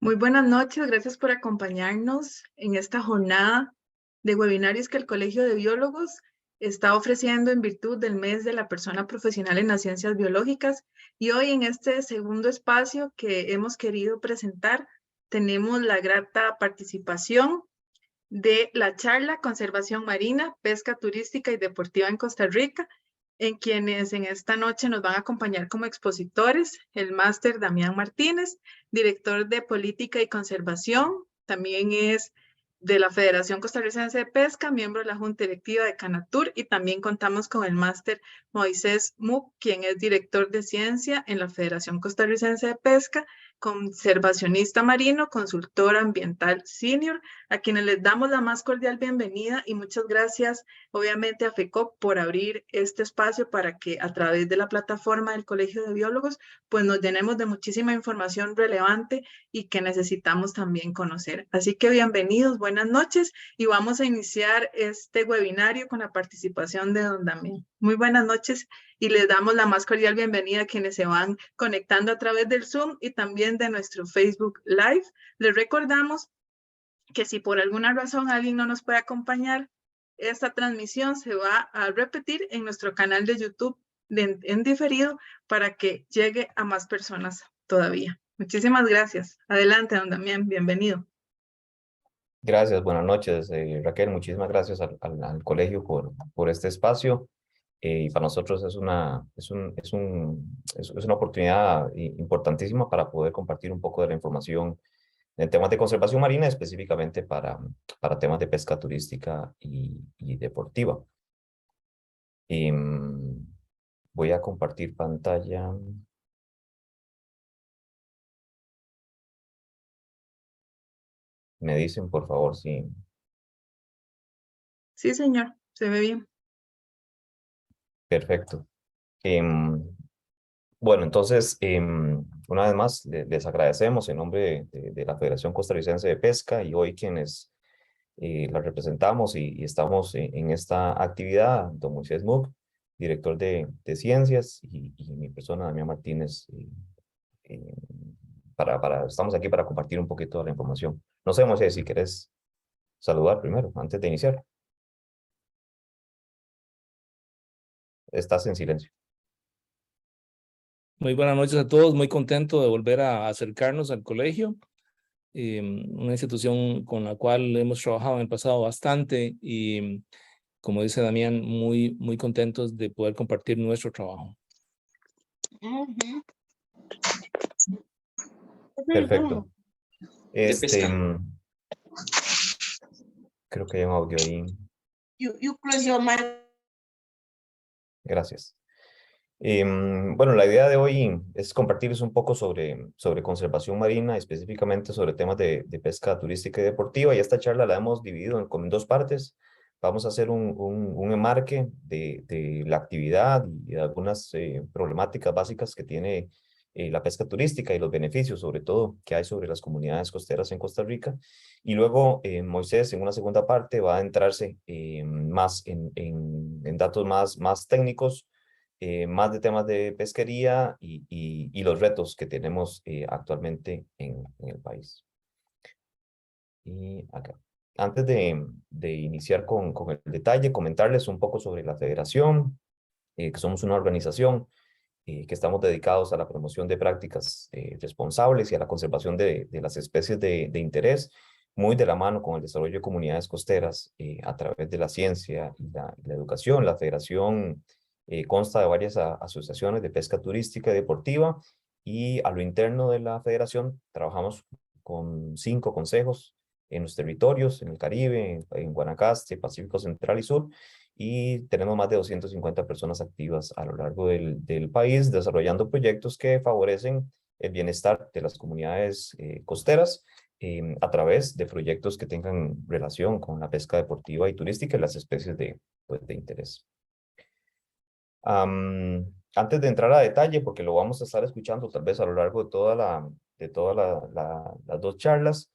Muy buenas noches, gracias por acompañarnos en esta jornada de webinarios que el Colegio de Biólogos está ofreciendo en virtud del mes de la persona profesional en las ciencias biológicas. Y hoy en este segundo espacio que hemos querido presentar, tenemos la grata participación de la charla Conservación Marina, Pesca Turística y Deportiva en Costa Rica, en quienes en esta noche nos van a acompañar como expositores el máster Damián Martínez, director de Política y Conservación, también es de la Federación Costarricense de Pesca, miembro de la Junta Directiva de Canatur, y también contamos con el máster Moisés Muc, quien es director de Ciencia en la Federación Costarricense de Pesca, conservacionista marino, consultor ambiental senior, a quienes les damos la más cordial bienvenida y muchas gracias obviamente a FECOP por abrir este espacio para que a través de la plataforma del Colegio de Biólogos pues nos llenemos de muchísima información relevante y que necesitamos también conocer. Así que bienvenidos, buenas noches y vamos a iniciar este webinario con la participación de don Damián. Muy buenas noches y les damos la más cordial bienvenida a quienes se van conectando a través del Zoom y también de nuestro Facebook Live. Les recordamos que si por alguna razón alguien no nos puede acompañar, esta transmisión se va a repetir en nuestro canal de YouTube en diferido para que llegue a más personas todavía. Muchísimas gracias. Adelante, don Damián, bienvenido. Gracias, buenas noches, Raquel. Muchísimas gracias al colegio por este espacio. Y para nosotros es una oportunidad importantísima para poder compartir un poco de la información en temas de conservación marina, específicamente para temas de pesca turística y deportiva. Voy a compartir pantalla. Me dicen, por favor, si... Sí, señor, se ve bien. Perfecto. Bueno, entonces, una vez más, les agradecemos en nombre de la Federación Costarricense de Pesca y hoy quienes la representamos y estamos en esta actividad, don Moisés Muc, director de Ciencias, y mi persona, Damián Martínez, eh, estamos aquí para compartir un poquito de la información. No sé, Moisés, si quieres saludar primero, antes de iniciar. Estás en silencio. Muy buenas noches a todos, muy contento de volver a acercarnos al colegio, una institución con la cual hemos trabajado en el pasado bastante y, como dice Damián, muy contentos de poder compartir nuestro trabajo. Perfecto. Creo que hay un audio ahí. You close your mic. Gracias. Bueno, la idea de hoy es compartirles un poco sobre conservación marina, específicamente sobre temas de pesca turística y deportiva. Y esta charla la hemos dividido en dos partes. Vamos a hacer un enmarque de la actividad y de algunas problemáticas básicas que tiene la pesca turística y los beneficios, sobre todo, que hay sobre las comunidades costeras en Costa Rica. Y luego Moisés, en una segunda parte, va a adentrarse más en datos más técnicos, más de temas de pesquería y los retos que tenemos actualmente en el país. Y acá. Antes de iniciar con el detalle, comentarles un poco sobre la federación, que somos una organización que estamos dedicados a la promoción de prácticas responsables y a la conservación de las especies de interés, muy de la mano con el desarrollo de comunidades costeras a través de la ciencia y la educación. La federación consta de varias asociaciones de pesca turística y deportiva, y a lo interno de la federación trabajamos con 5 consejos en los territorios, en el Caribe, en Guanacaste, Pacífico Central y Sur, y tenemos más de 250 personas activas a lo largo del país desarrollando proyectos que favorecen el bienestar de las comunidades costeras a través de proyectos que tengan relación con la pesca deportiva y turística y las especies de interés. Antes de entrar a detalle, porque lo vamos a estar escuchando tal vez a lo largo de todas las dos charlas,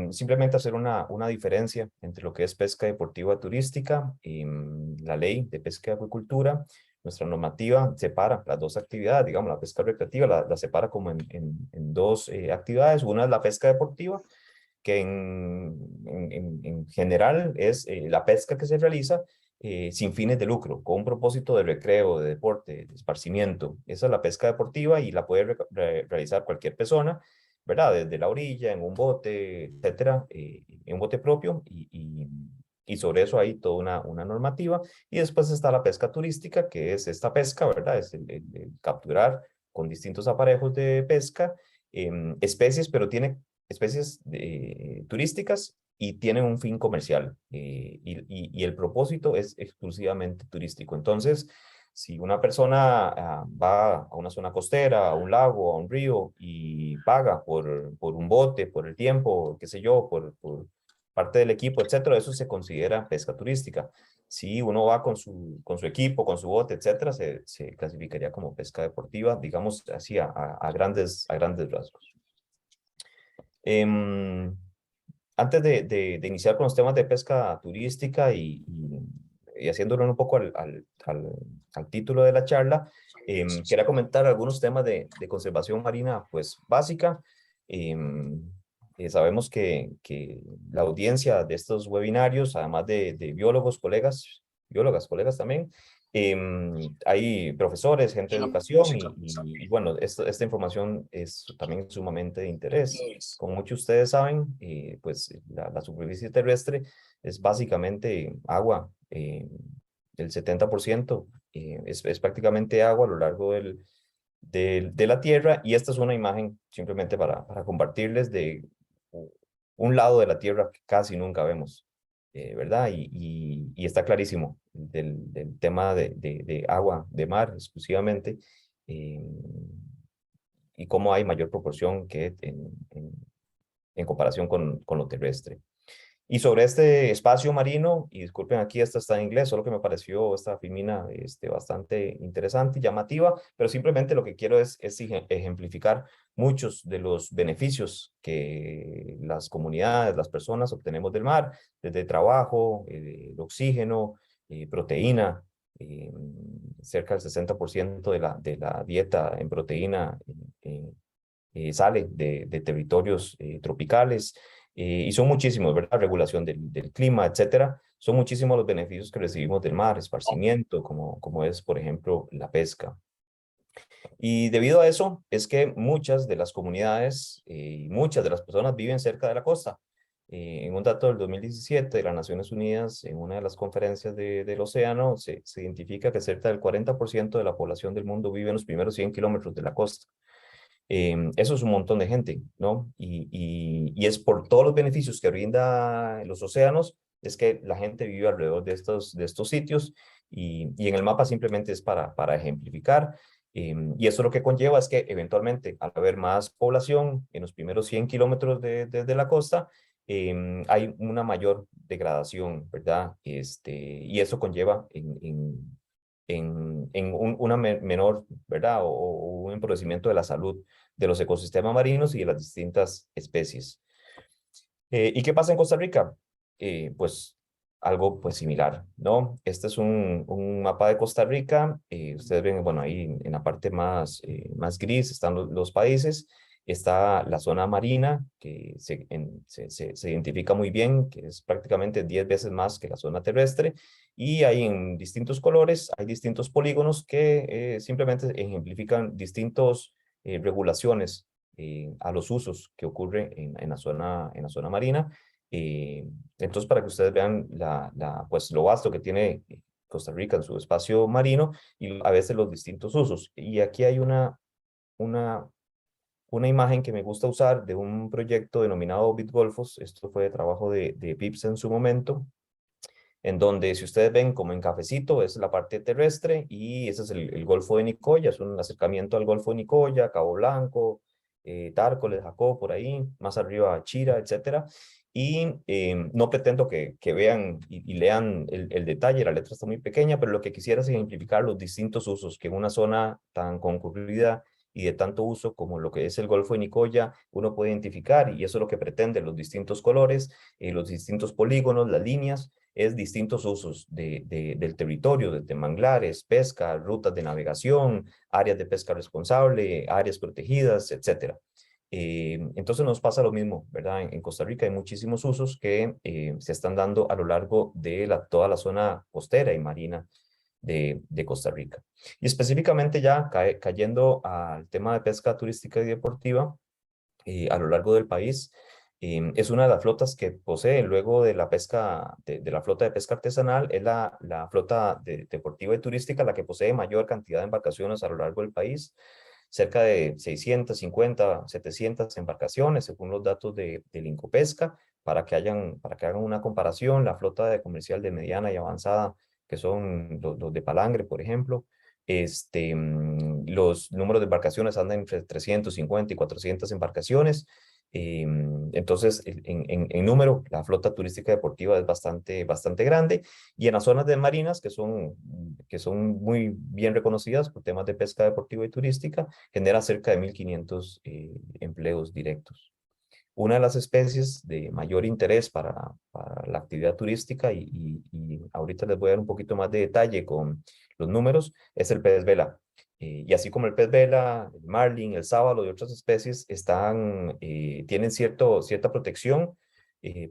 simplemente hacer una diferencia entre lo que es pesca deportiva turística, la ley de pesca y acuicultura, nuestra normativa separa las dos actividades, digamos, la pesca recreativa la separa como en dos actividades. Una es la pesca deportiva, que en general es la pesca que se realiza sin fines de lucro, con un propósito de recreo, de deporte, de esparcimiento. Esa es la pesca deportiva y la puede realizar cualquier persona, ¿verdad? Desde la orilla, en un bote, etcétera, en un bote propio y sobre eso hay toda una normativa. Y después está la pesca turística, que es esta pesca, ¿verdad? Es el capturar con distintos aparejos de pesca especies, pero tiene especies turísticas y tienen un fin comercial y el propósito es exclusivamente turístico. Entonces, si una persona va a una zona costera, a un lago, a un río y paga por un bote, por el tiempo, qué sé yo, por parte del equipo, etcétera, eso se considera pesca turística. Si uno va con su equipo, con su bote, etcétera, se clasificaría como pesca deportiva, digamos así a grandes rasgos. Antes de iniciar con los temas de pesca turística y haciéndolo un poco al título de la charla, quería comentar algunos temas de conservación marina pues básica. Sabemos que la audiencia de estos webinarios, además de biólogos, biólogas, colegas también, hay profesores, gente de educación y bueno, esta información es también sumamente de interés. Como muchos de ustedes saben, pues la superficie terrestre es básicamente agua. El 70% es prácticamente agua a lo largo de la Tierra y esta es una imagen simplemente para compartirles de un lado de la Tierra que casi nunca vemos. ¿Verdad? Y está clarísimo del tema de agua, de mar exclusivamente, y cómo hay mayor proporción que en comparación con lo terrestre. Y sobre este espacio marino, y disculpen aquí, esta está en inglés, solo que me pareció esta filmina bastante interesante y llamativa, pero simplemente lo que quiero es ejemplificar muchos de los beneficios que las comunidades, las personas obtenemos del mar, desde trabajo, el oxígeno, proteína, cerca del 60% de la dieta en proteína sale de territorios tropicales. Y son muchísimos, ¿verdad? Regulación del clima, etcétera. Son muchísimos los beneficios que recibimos del mar, esparcimiento, como es, por ejemplo, la pesca. Y debido a eso, es que muchas de las comunidades y muchas de las personas viven cerca de la costa. En un dato del 2017 de las Naciones Unidas, en una de las conferencias del océano, se identifica que cerca del 40% de la población del mundo vive en los primeros 100 kilómetros de la costa. Eso es un montón de gente, ¿no? Y es por todos los beneficios que brinda los océanos, es que la gente vive alrededor de estos sitios y en el mapa simplemente es para ejemplificar. Y eso lo que conlleva es que eventualmente, al haber más población en los primeros 100 kilómetros desde la costa, hay una mayor degradación, ¿verdad? Y eso conlleva una menor, ¿verdad? O un empobrecimiento de la salud de los ecosistemas marinos y de las distintas especies. ¿Y qué pasa en Costa Rica? Pues algo pues similar, ¿no? Este es un mapa de Costa Rica. Ustedes ven, bueno, ahí en la parte más gris están los países. Está la zona marina, que se identifica muy bien, que es prácticamente 10 veces más que la zona terrestre. Y hay en distintos colores, hay distintos polígonos que simplemente ejemplifican distintos regulaciones a los usos que ocurre en la zona marina. Entonces, para que ustedes vean pues, lo vasto que tiene Costa Rica en su espacio marino y a veces los distintos usos. Y aquí hay una imagen que me gusta usar de un proyecto denominado Bitgolfos. Esto fue de trabajo de PIPS en su momento, en donde si ustedes ven como en cafecito es la parte terrestre y ese es el Golfo de Nicoya, es un acercamiento al Golfo de Nicoya, Cabo Blanco, Tárcoles, Jacó, por ahí, más arriba Chira, etcétera. Y no pretendo que vean y lean el detalle, la letra está muy pequeña, pero lo que quisiera es ejemplificar los distintos usos que en una zona tan concurrida y de tanto uso como lo que es el Golfo de Nicoya, uno puede identificar, y eso es lo que pretenden los distintos colores, los distintos polígonos, las líneas, es distintos usos del territorio, desde manglares, pesca, rutas de navegación, áreas de pesca responsable, áreas protegidas, etcétera. Entonces nos pasa lo mismo, ¿verdad? En Costa Rica hay muchísimos usos que se están dando a lo largo de toda la zona costera y marina de Costa Rica. Y específicamente ya cayendo al tema de pesca turística y deportiva, a lo largo del país, es una de las flotas que posee luego de la pesca, de la flota de pesca artesanal, es la flota deportiva y turística la que posee mayor cantidad de embarcaciones a lo largo del país, cerca de 650, 700 embarcaciones, según los datos del Incopesca, para que hagan una comparación, la flota de comercial de mediana y avanzada, que son los de palangre, por ejemplo, los números de embarcaciones andan entre 350 y 400 embarcaciones. Entonces, en número, la flota turística deportiva es bastante grande, y en las zonas de marinas, que son muy bien reconocidas por temas de pesca deportiva y turística, genera cerca de 1.500 empleos directos. Una de las especies de mayor interés para la actividad turística, y ahorita les voy a dar un poquito más de detalle con los números, es el pez vela. Y así como el pez vela, el marlin, el sábalo y otras especies tienen cierta protección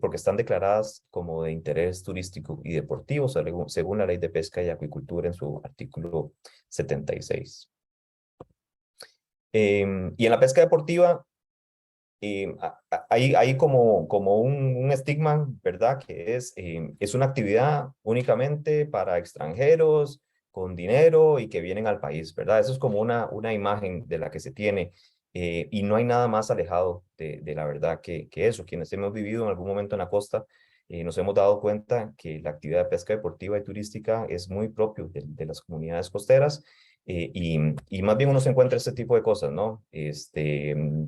porque están declaradas como de interés turístico y deportivo según la Ley de Pesca y Acuicultura en su artículo 76. Y en la pesca deportiva, hay como un estigma, ¿verdad? Que es una actividad únicamente para extranjeros con dinero y que vienen al país, ¿verdad? Eso es como una imagen de la que se tiene, y no hay nada más alejado de la verdad que eso. Quienes hemos vivido en algún momento en la costa, nos hemos dado cuenta que la actividad de pesca deportiva y turística es muy propio de las comunidades costeras. Y más bien uno se encuentra este tipo de cosas, ¿no?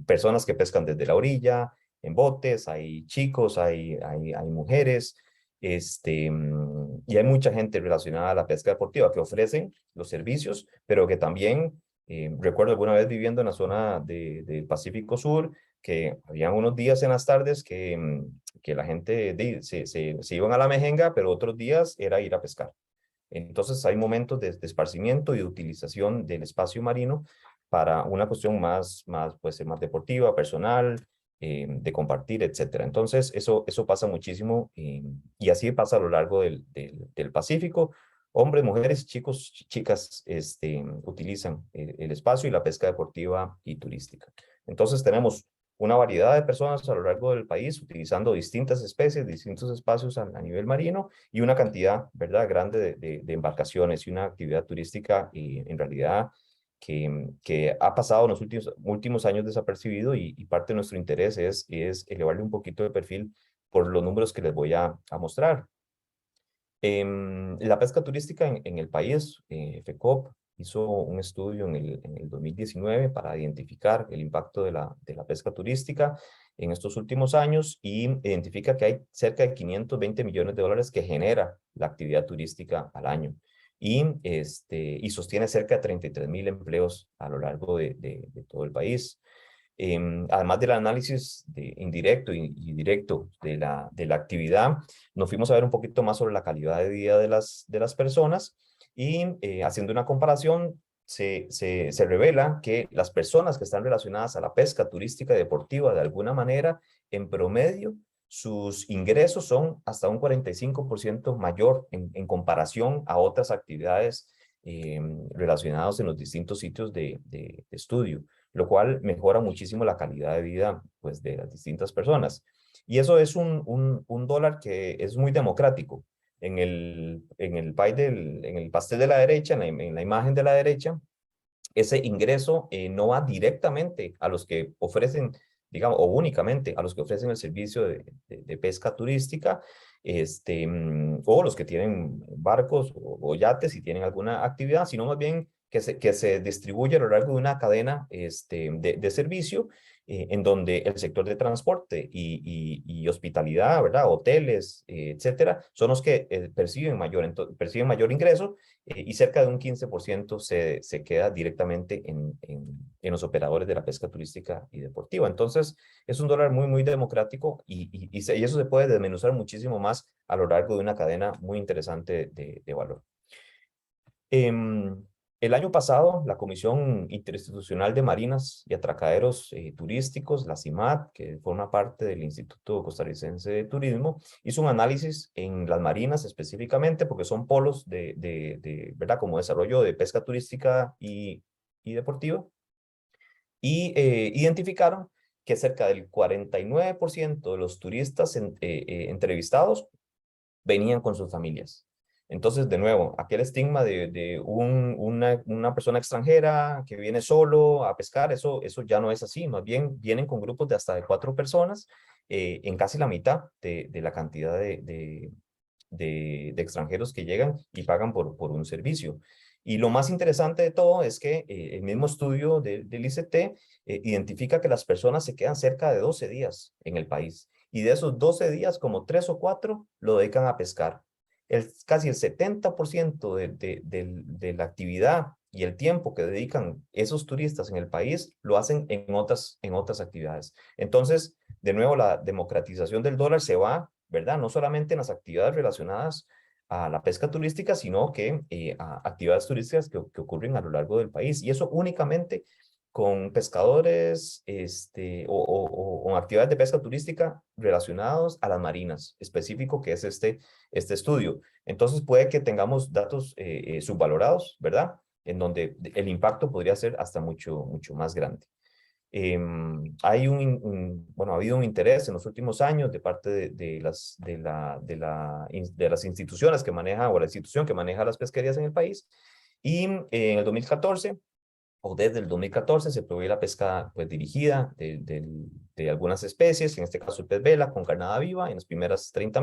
Personas que pescan desde la orilla, en botes, hay chicos, hay mujeres, y hay mucha gente relacionada a la pesca deportiva que ofrecen los servicios, pero que también, recuerdo alguna vez viviendo en la zona del Pacífico Sur, que había unos días en las tardes que la gente se iban a la mejenga, pero otros días era ir a pescar. Entonces hay momentos de esparcimiento y de utilización del espacio marino para una cuestión puede ser más deportiva, personal, de compartir, etcétera. Entonces eso pasa muchísimo, y así pasa a lo largo del Pacífico. Hombres, mujeres, chicos, chicas utilizan el espacio y la pesca deportiva y turística. Entonces tenemos una variedad de personas a lo largo del país utilizando distintas especies, distintos espacios a nivel marino, y una cantidad, ¿verdad?, grande de embarcaciones, y una actividad turística en realidad que ha pasado en los últimos años desapercibido, y parte de nuestro interés es elevarle un poquito de perfil por los números que les voy a mostrar. La pesca turística en el país, FECOP hizo un estudio en el 2019 para identificar el impacto de la pesca turística en estos últimos años, y identifica que hay cerca de 520 millones de dólares que genera la actividad turística al año, y sostiene cerca de 33,000 empleos a lo largo de todo el país. Además del análisis indirecto y directo de la actividad, nos fuimos a ver un poquito más sobre la calidad de vida de las personas, y haciendo una comparación, se revela que las personas que están relacionadas a la pesca turística y deportiva, de alguna manera, en promedio, sus ingresos son hasta un 45% mayor en comparación a otras actividades relacionadas en los distintos sitios de estudio, lo cual mejora muchísimo la calidad de vida, pues, de las distintas personas. Y eso es un dólar que es muy democrático. En el pastel de la derecha, en la imagen de la derecha, ese ingreso no va directamente a los que ofrecen, digamos, o únicamente a los que ofrecen el servicio de pesca turística, o los que tienen barcos o yates y tienen alguna actividad, sino más bien que se distribuye a lo largo de una cadena de servicio, en donde el sector de transporte y hospitalidad, ¿verdad? Hoteles, etcétera, son los que perciben mayor ingreso, y cerca de un 15% se queda directamente en los operadores de la pesca turística y deportiva. Entonces, es un dólar muy, muy democrático y eso se puede desmenuzar muchísimo más a lo largo de una cadena muy interesante de valor. El año pasado, la Comisión Interinstitucional de Marinas y Atracaderos Turísticos, la CIMAT, que forma parte del Instituto Costarricense de Turismo, hizo un análisis en las marinas específicamente, porque son polos ¿verdad? Como desarrollo de pesca turística y deportiva, y identificaron que cerca del 49% de los turistas entrevistados venían con sus familias. Entonces, de nuevo, aquel estigma de una persona extranjera que viene solo a pescar, eso ya no es así. Más bien, vienen con grupos de hasta de 4 personas, en casi la mitad de la cantidad de extranjeros que llegan y pagan por un servicio. Y lo más interesante de todo es que el mismo estudio del ICT identifica que las personas se quedan cerca de 12 días en el país. Y de esos 12 días, como 3 o 4 lo dedican a pescar. Casi el 70% de la actividad y el tiempo que dedican esos turistas en el país lo hacen en otras actividades. Entonces, de nuevo, la democratización del dólar se va, ¿verdad? No solamente en las actividades relacionadas a la pesca turística, sino que a actividades turísticas que ocurren a lo largo del país. Y eso únicamente con pescadores o actividades de pesca turística relacionados a las marinas, específico que es este estudio. Entonces puede que tengamos datos subvalorados, ¿verdad? En donde el impacto podría ser hasta mucho más grande. Hay ha habido un interés en los últimos años de parte de las instituciones que manejan, o la institución que maneja las pesquerías en el país, y en el 2014, o desde el 2014, se prohíbe la pesca pues, dirigida de algunas especies, en este caso el pez vela con carnada viva en las primeras 30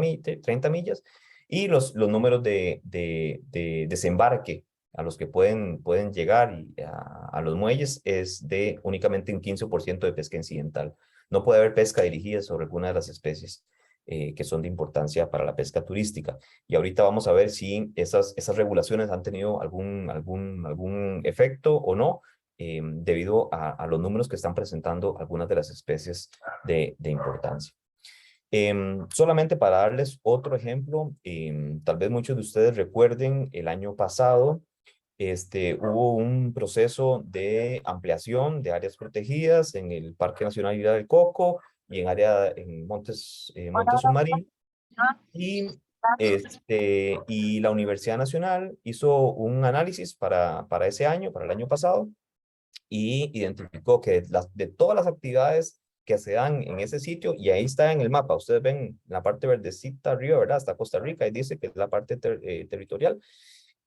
millas, y los números de desembarque a los que pueden llegar a los muelles es de únicamente un 15% de pesca incidental. No puede haber pesca dirigida sobre alguna de las especies que son de importancia para la pesca turística. Y ahorita vamos a ver si esas regulaciones han tenido algún efecto o no, debido a los números que están presentando algunas de las especies de importancia. Solamente para darles otro ejemplo, tal vez muchos de ustedes recuerden el año pasado, hubo un proceso de ampliación de áreas protegidas en el Parque Nacional Isla del Coco y en Montes Submarino. Y la Universidad Nacional hizo un análisis para ese año, para el año pasado, y identificó que de todas las actividades que se dan en ese sitio, y ahí está en el mapa, ustedes ven la parte verdecita arriba, ¿verdad? Hasta Costa Rica, y dice que es la parte territorial.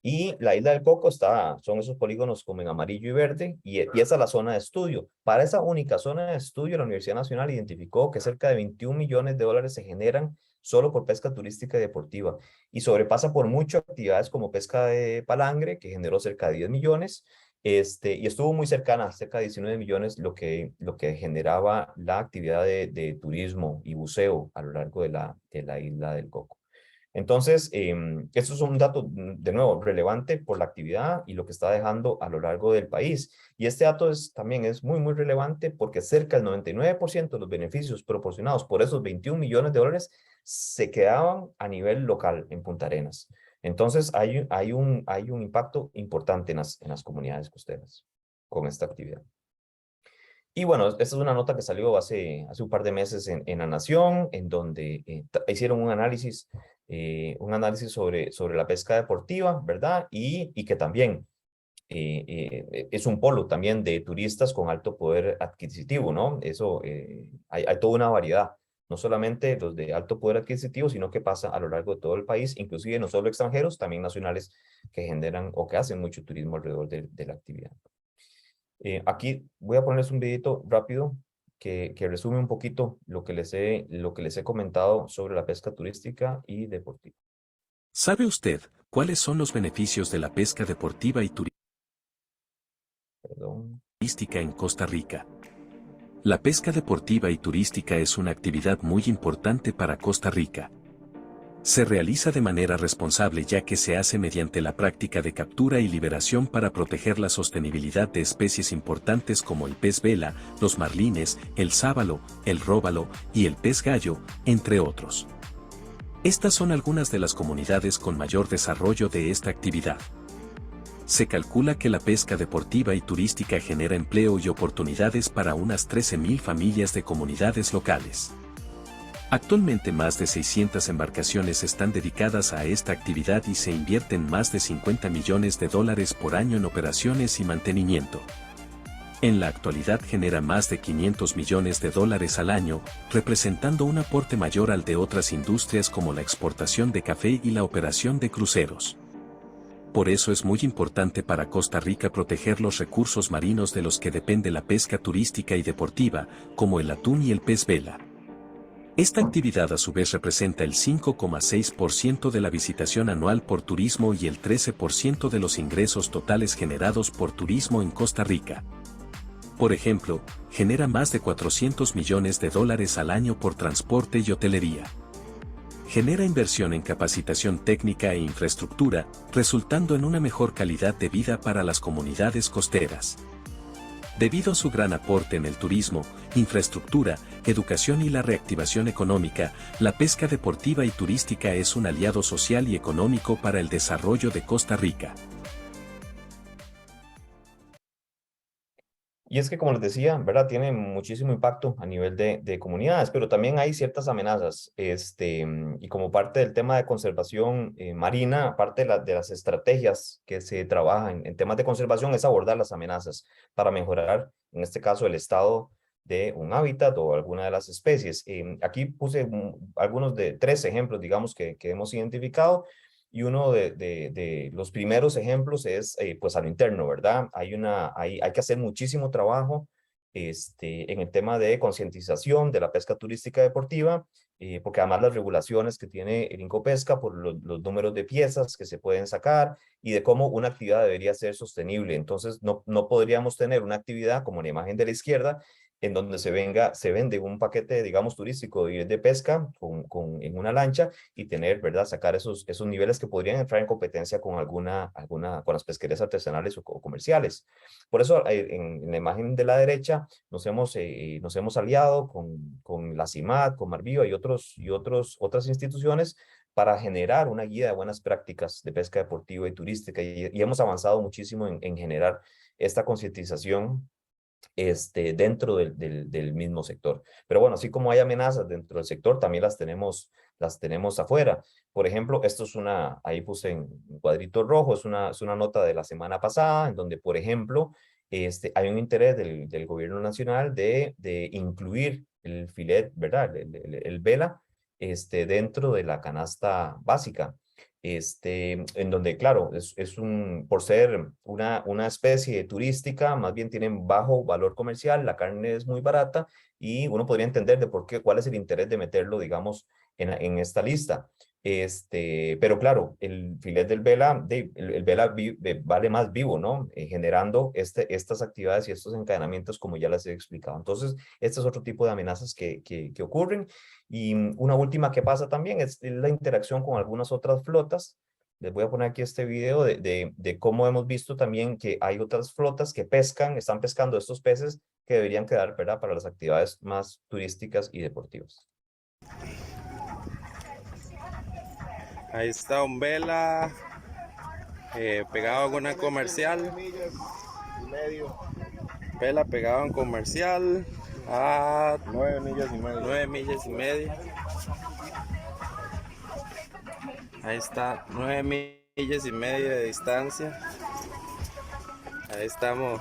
Y la Isla del Coco son esos polígonos como en amarillo y verde, y esa es la zona de estudio. Para esa única zona de estudio, la Universidad Nacional identificó que cerca de 21 millones de dólares se generan solo por pesca turística y deportiva, y sobrepasa por mucho actividades como pesca de palangre, que generó cerca de 10 millones, y estuvo muy cercana, cerca de 19 millones, lo que generaba la actividad de turismo y buceo a lo largo de la Isla del Coco. Entonces, eso es un dato, de nuevo, relevante por la actividad y lo que está dejando a lo largo del país. Y este dato también es muy, muy relevante porque cerca del 99% de los beneficios proporcionados por esos 21 millones de dólares se quedaban a nivel local en Punta Arenas. Entonces, hay un impacto importante en las comunidades costeras con esta actividad. Y bueno, esta es una nota que salió hace un par de meses en La Nación, en donde hicieron un análisis sobre la pesca deportiva, ¿verdad? Y que también es un polo también de turistas con alto poder adquisitivo, ¿no? Eso, hay toda una variedad, no solamente los de alto poder adquisitivo, sino que pasa a lo largo de todo el país, inclusive no solo extranjeros, también nacionales que generan o que hacen mucho turismo alrededor de la actividad. Aquí voy a ponerles un videito rápido que resume un poquito lo que les he comentado sobre la pesca turística y deportiva. ¿Sabe usted cuáles son los beneficios de la pesca deportiva y turística en Costa Rica? La pesca deportiva y turística es una actividad muy importante para Costa Rica. Se realiza de manera responsable ya que se hace mediante la práctica de captura y liberación para proteger la sostenibilidad de especies importantes como el pez vela, los marlines, el sábalo, el róbalo y el pez gallo, entre otros. Estas son algunas de las comunidades con mayor desarrollo de esta actividad. Se calcula que la pesca deportiva y turística genera empleo y oportunidades para unas 13.000 familias de comunidades locales. Actualmente más de 600 embarcaciones están dedicadas a esta actividad y se invierten más de $50 millones por año en operaciones y mantenimiento. En la actualidad genera más de $500 millones al año, representando un aporte mayor al de otras industrias como la exportación de café y la operación de cruceros. Por eso es muy importante para Costa Rica proteger los recursos marinos de los que depende la pesca turística y deportiva, como el atún y el pez vela. Esta actividad a su vez representa el 5,6% de la visitación anual por turismo y el 13% de los ingresos totales generados por turismo en Costa Rica. Por ejemplo, genera más de $400 millones al año por transporte y hotelería. Genera inversión en capacitación técnica e infraestructura, resultando en una mejor calidad de vida para las comunidades costeras. Debido a su gran aporte en el turismo, infraestructura, educación y la reactivación económica, la pesca deportiva y turística es un aliado social y económico para el desarrollo de Costa Rica. Y es que, como les decía, ¿verdad? Tiene muchísimo impacto a nivel de comunidades, pero también hay ciertas amenazas. Y como parte del tema de conservación marina, aparte de las estrategias que se trabajan en temas de conservación, es abordar las amenazas para mejorar, en este caso, el estado de un hábitat o alguna de las especies. Aquí puse algunos de 3 ejemplos, digamos, que hemos identificado. Y uno de los primeros ejemplos es, pues, a lo interno, ¿verdad? Hay que hacer muchísimo trabajo en el tema de concientización de la pesca turística deportiva, porque además las regulaciones que tiene el Incopesca por los números de piezas que se pueden sacar y de cómo una actividad debería ser sostenible. Entonces, no podríamos tener una actividad como la imagen de la izquierda, en donde se vende un paquete, digamos, turístico de pesca en una lancha y tener, ¿verdad? Sacar esos niveles que podrían entrar en competencia con con las pesquerías artesanales o comerciales. Por eso, en la imagen de la derecha, nos hemos aliado con la CIMAD, con Marviva y otras instituciones para generar una guía de buenas prácticas de pesca deportiva y turística, y hemos avanzado muchísimo en generar esta concientización dentro del mismo sector. Pero bueno, así como hay amenazas dentro del sector, también las tenemos afuera. Por ejemplo, esto es ahí puse en cuadrito rojo, es una nota de la semana pasada, en donde, por ejemplo, hay un interés del gobierno nacional de incluir el filet, ¿verdad? El vela, dentro de la canasta básica. En donde, claro, por ser una especie turística, más bien tienen bajo valor comercial, la carne es muy barata y uno podría entender de cuál es el interés de meterlo, digamos, en esta lista. Pero claro, el filet del vela, el vela vale más vivo, ¿no? Generando estas actividades y estos encadenamientos, como ya les he explicado. Entonces, este es otro tipo de amenazas que ocurren. Y una última que pasa también es la interacción con algunas otras flotas. Les voy a poner aquí este video de cómo hemos visto también que hay otras flotas que están pescando estos peces que deberían quedar, ¿verdad?, para las actividades más turísticas y deportivas. Ahí está un vela pegado a una comercial. Vela pegado a un comercial a 9 millas y media. Ahí está, 9 millas y media de distancia. Ahí estamos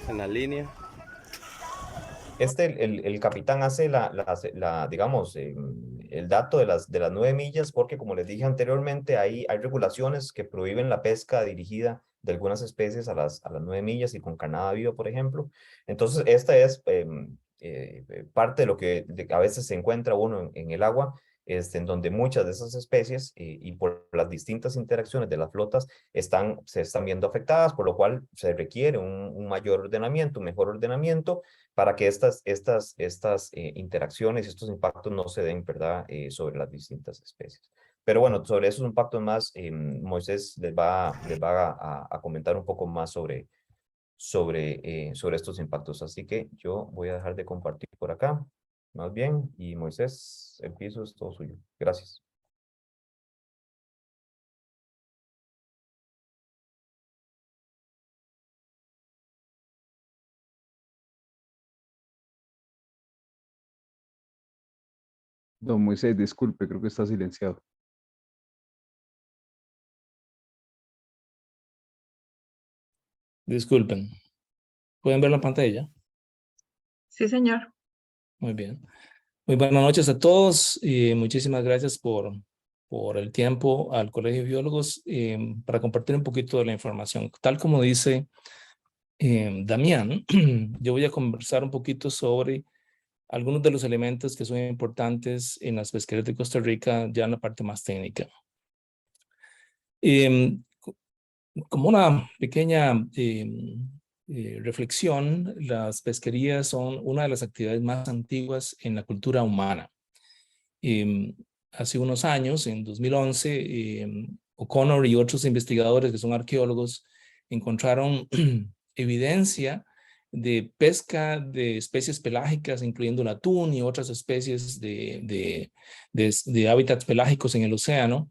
en la línea. El capitán hace digamos, el dato de las 9 millas, porque como les dije anteriormente, hay regulaciones que prohíben la pesca dirigida de algunas especies a las 9 millas y con carnada viva, por ejemplo. Entonces, esta es parte de lo que a veces se encuentra uno en el agua, en donde muchas de esas especies, y por las distintas interacciones de las flotas se están viendo afectadas, por lo cual se requiere un mayor ordenamiento, un mejor ordenamiento, para que estas interacciones, estos impactos no se den, ¿verdad?, sobre las distintas especies. Pero bueno, sobre esos impactos más, Moisés les va a comentar un poco más sobre estos impactos. Así que yo voy a dejar de compartir por acá, más bien, y Moisés, el piso es todo suyo. Gracias. Don Moisés, disculpe, creo que está silenciado. Disculpen. ¿Pueden ver la pantalla? Sí, señor. Muy bien. Muy buenas noches a todos y muchísimas gracias por el tiempo al Colegio de Biólogos para compartir un poquito de la información. Tal como dice Damián, yo voy a conversar un poquito sobre algunos de los elementos que son importantes en las pesquerías de Costa Rica, ya en la parte más técnica. Como una pequeña reflexión, las pesquerías son una de las actividades más antiguas en la cultura humana. Hace unos años, en 2011, O'Connor y otros investigadores que son arqueólogos encontraron evidencia de pesca de especies pelágicas, incluyendo el atún y otras especies de hábitats pelágicos en el océano,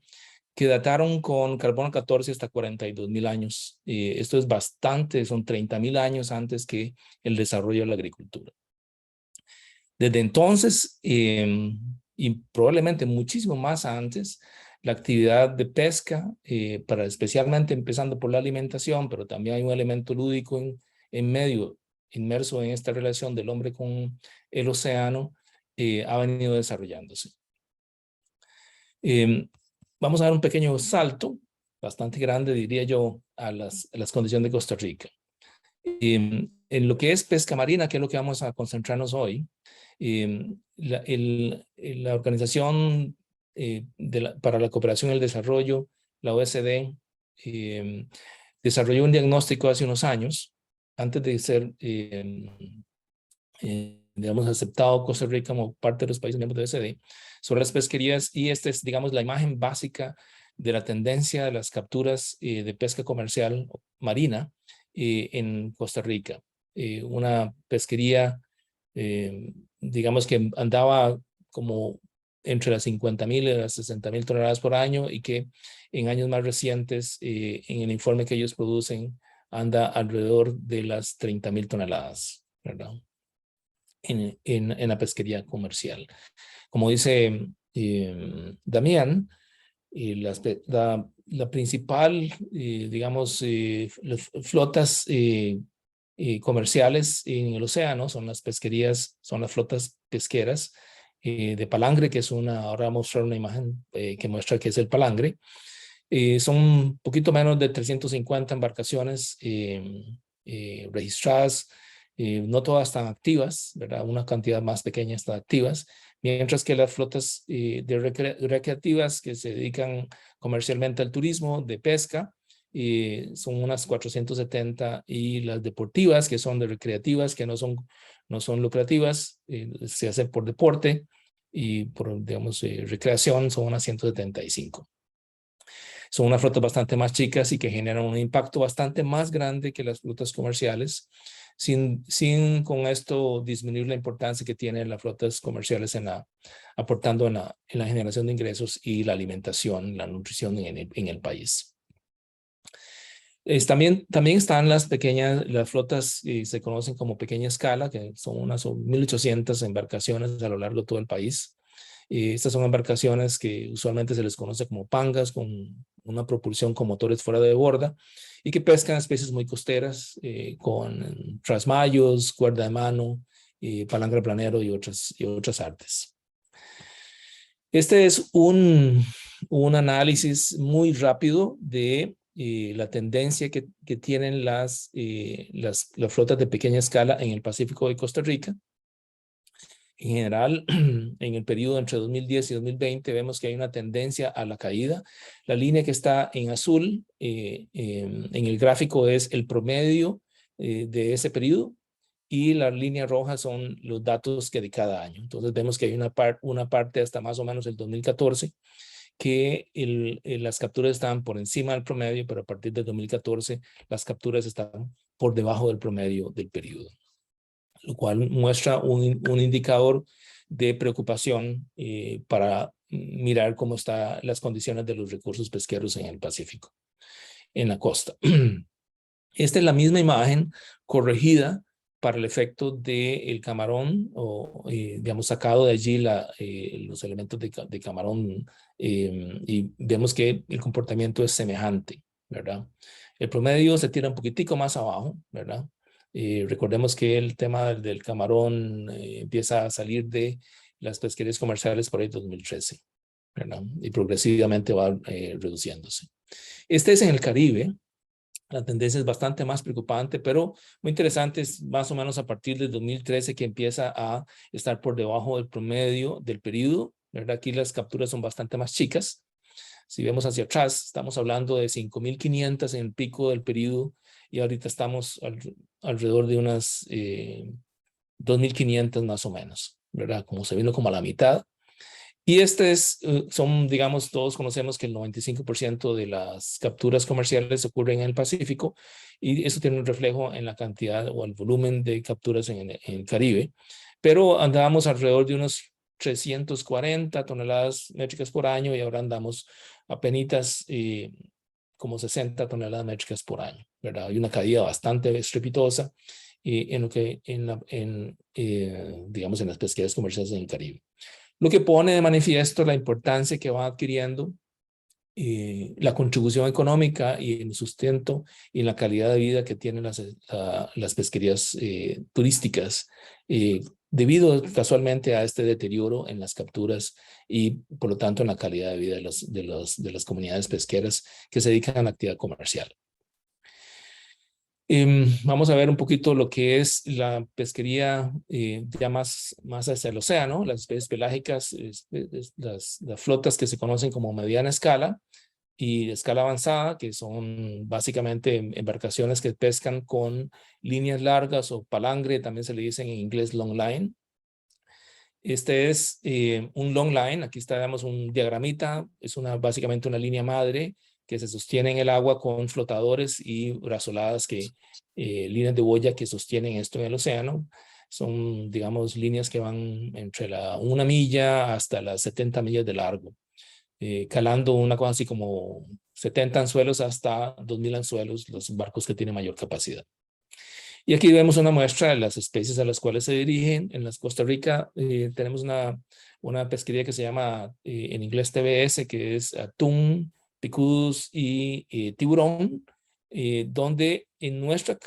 que dataron con carbono 14 hasta 42.000 años. Esto es bastante, son 30.000 años antes que el desarrollo de la agricultura. Desde entonces, y probablemente muchísimo más antes, la actividad de pesca, especialmente empezando por la alimentación, pero también hay un elemento lúdico en medio, inmerso en esta relación del hombre con el océano, ha venido desarrollándose. Vamos a dar un pequeño salto, bastante grande, diría yo, a las condiciones de Costa Rica. En lo que es pesca marina, que es lo que vamos a concentrarnos hoy, la Organización para la Cooperación y el Desarrollo, la OSD, desarrolló un diagnóstico hace unos años, antes de ser, digamos, aceptado Costa Rica como parte de los países miembros de OSD, sobre las pesquerías, y esta es, digamos, la imagen básica de la tendencia de las capturas de pesca comercial marina en Costa Rica. Una pesquería, digamos, que andaba como entre las 50.000 y las 60.000 toneladas por año, y que en años más recientes, en el informe que ellos producen, anda alrededor de las 30.000 toneladas, ¿verdad?, en la pesquería comercial. Como dice Damián, la principal, digamos, flotas comerciales en el océano son las pesquerías, son las flotas pesqueras de palangre, que es ahora vamos a mostrar una imagen que muestra que es el palangre. Son un poquito menos de 350 embarcaciones registradas. No todas están activas, ¿verdad? Una cantidad más pequeña están activas, mientras que las flotas recreativas que se dedican comercialmente al turismo, de pesca, son unas 470, y las deportivas, que son de recreativas, que no son lucrativas, se hacen por deporte y por, digamos, recreación, son unas 175. Son unas flotas bastante más chicas y que generan un impacto bastante más grande que las flotas comerciales, sin con esto disminuir la importancia que tienen las flotas comerciales aportando en la generación de ingresos y la alimentación, la nutrición en el país. También están las flotas que se conocen como pequeña escala, que son 1.800 embarcaciones a lo largo de todo el país. Estas son embarcaciones que usualmente se les conoce como pangas, con una propulsión con motores fuera de borda, y que pescan especies muy costeras con trasmayos, cuerda de mano, palangre planero y otras artes. Este es un análisis muy rápido de la tendencia que tienen las flotas de pequeña escala en el Pacífico de Costa Rica. En general, en el periodo entre 2010 y 2020 vemos que hay una tendencia a la caída. La línea que está en azul en el gráfico es el promedio de ese periodo y la línea roja son los datos que de cada año. Entonces vemos que hay una parte hasta más o menos el 2014 que las capturas estaban por encima del promedio, pero a partir del 2014 las capturas están por debajo del promedio del periodo, lo cual muestra un indicador de preocupación para mirar cómo están las condiciones de los recursos pesqueros en el Pacífico, en la costa. Esta es la misma imagen corregida para el efecto del camarón, o digamos sacado de allí los elementos de camarón, y vemos que el comportamiento es semejante, ¿verdad? El promedio se tira un poquitico más abajo, ¿verdad? Recordemos que el tema del camarón empieza a salir de las pesquerías comerciales por ahí 2013, ¿verdad? Y progresivamente va reduciéndose. Este es en el Caribe. La tendencia es bastante más preocupante, pero muy interesante, es más o menos a partir del 2013 que empieza a estar por debajo del promedio del periodo, ¿verdad? Aquí las capturas son bastante más chicas. Si vemos hacia atrás, estamos hablando de 5.500 en el pico del periodo y ahorita estamos alrededor de unas 2.500 más o menos, ¿verdad? Como se vino como a la mitad. Y son, digamos, todos conocemos que el 95% de las capturas comerciales ocurren en el Pacífico y eso tiene un reflejo en la cantidad o el volumen de capturas en el Caribe. Pero andábamos alrededor de unos 340 toneladas métricas por año y ahora andamos apenas como 60 toneladas métricas por año, ¿verdad? Hay una caída bastante estrepitosa digamos, en las pesquerías comerciales en el Caribe. Lo que pone de manifiesto la importancia que va adquiriendo la contribución económica y el sustento y la calidad de vida que tienen las pesquerías turísticas, debido casualmente a este deterioro en las capturas y por lo tanto en la calidad de vida de las comunidades pesqueras que se dedican a la actividad comercial. Vamos a ver un poquito lo que es la pesquería ya más hacia el océano, las especies pelágicas, las flotas que se conocen como mediana escala y escala avanzada, que son básicamente embarcaciones que pescan con líneas largas o palangre, también se le dicen en inglés long line. Este es un long line, aquí tenemos un diagramita, es básicamente una línea madre que se sostiene en el agua con flotadores y brazoladas líneas de boya que sostienen esto en el océano. Son, digamos, líneas que van entre 1 milla hasta las 70 millas de largo, calando una cosa así como 70 anzuelos hasta 2.000 anzuelos, los barcos que tienen mayor capacidad. Y aquí vemos una muestra de las especies a las cuales se dirigen. En Costa Rica tenemos una pesquería que se llama en inglés TBS, que es atún, picudos y tiburón, donde en nuestro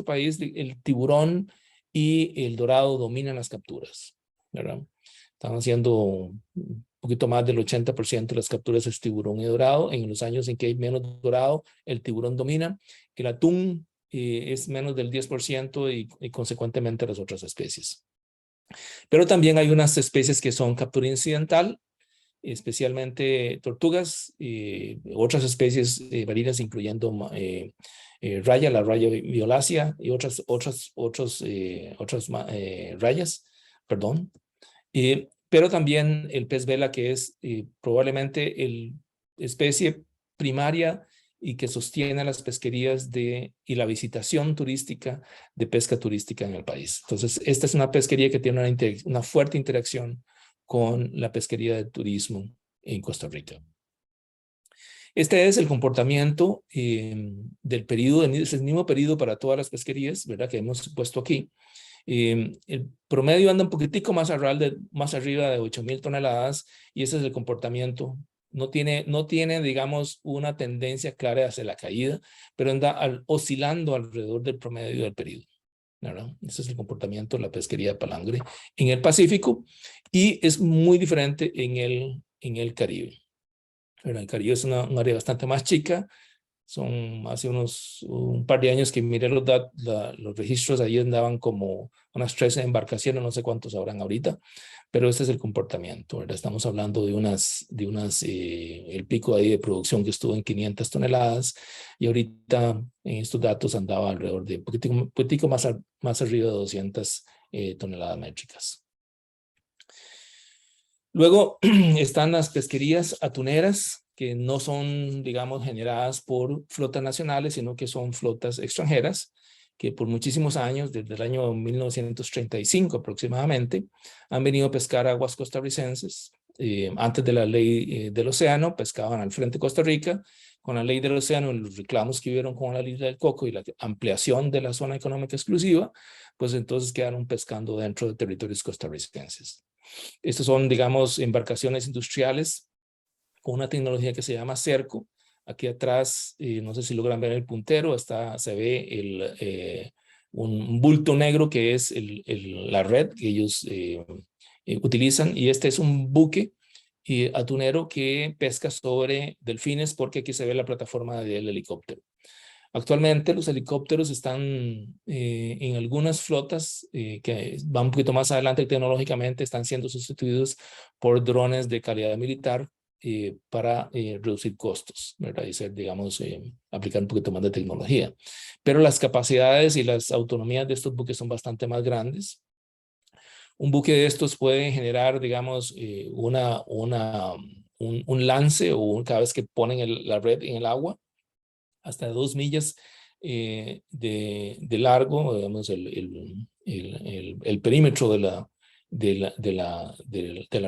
país el tiburón y el dorado dominan las capturas, ¿verdad? Están haciendo un poquito más del 80% de las capturas es tiburón y dorado. En los años en que hay menos dorado, el tiburón domina. El atún es menos del 10% y consecuentemente las otras especies. Pero también hay unas especies que son captura incidental, especialmente tortugas, otras especies marinas, incluyendo la raya violácea y otras rayas, perdón. Pero también el pez vela, que es probablemente la especie primaria y que sostiene las pesquerías y la visitación turística de pesca turística en el país. Entonces, esta es una pesquería que tiene una fuerte interacción con la pesquería de turismo en Costa Rica. Este es el comportamiento del periodo, es el mismo periodo para todas las pesquerías, ¿verdad? Que hemos puesto aquí. El promedio anda un poquitico más arriba de 8.000 toneladas y ese es el comportamiento. No tiene, digamos, una tendencia clara hacia la caída, pero anda oscilando alrededor del promedio del periodo, ¿verdad? Ese es el comportamiento de la pesquería de palangre en el Pacífico y es muy diferente en el Caribe. ¿Verdad? El Caribe es un área bastante más chica, Hace un par de años que miré los registros, ahí andaban como unas 13 embarcaciones, no sé cuántos habrán ahorita, pero este es el comportamiento, ¿verdad? Estamos hablando de el pico ahí de producción que estuvo en 500 toneladas y ahorita en estos datos andaba alrededor de un poquitico más arriba de 200 toneladas métricas. Luego están las pesquerías atuneras, que no son, digamos, generadas por flotas nacionales, sino que son flotas extranjeras, que por muchísimos años, desde el año 1935 aproximadamente, han venido a pescar aguas costarricenses. Antes de la ley del océano, pescaban al frente de Costa Rica. Con la ley del océano, los reclamos que hubieron con la isla del Coco y la ampliación de la zona económica exclusiva, pues entonces quedaron pescando dentro de territorios costarricenses. Estos son, digamos, embarcaciones industriales con una tecnología que se llama cerco. Aquí atrás, no sé si logran ver el puntero, se ve un bulto negro que es la red que ellos utilizan, y este es un buque atunero que pesca sobre delfines, porque aquí se ve la plataforma del helicóptero. Actualmente los helicópteros están en algunas flotas que van un poquito más adelante tecnológicamente, están siendo sustituidos por drones de calidad militar para reducir costos, ¿verdad? Y ser, digamos, aplicar un poquito más de tecnología. Pero las capacidades y las autonomías de estos buques son bastante más grandes. Un buque de estos puede generar, digamos, un lance cada vez que ponen la red en el agua, hasta 2 millas de largo, digamos, el perímetro de la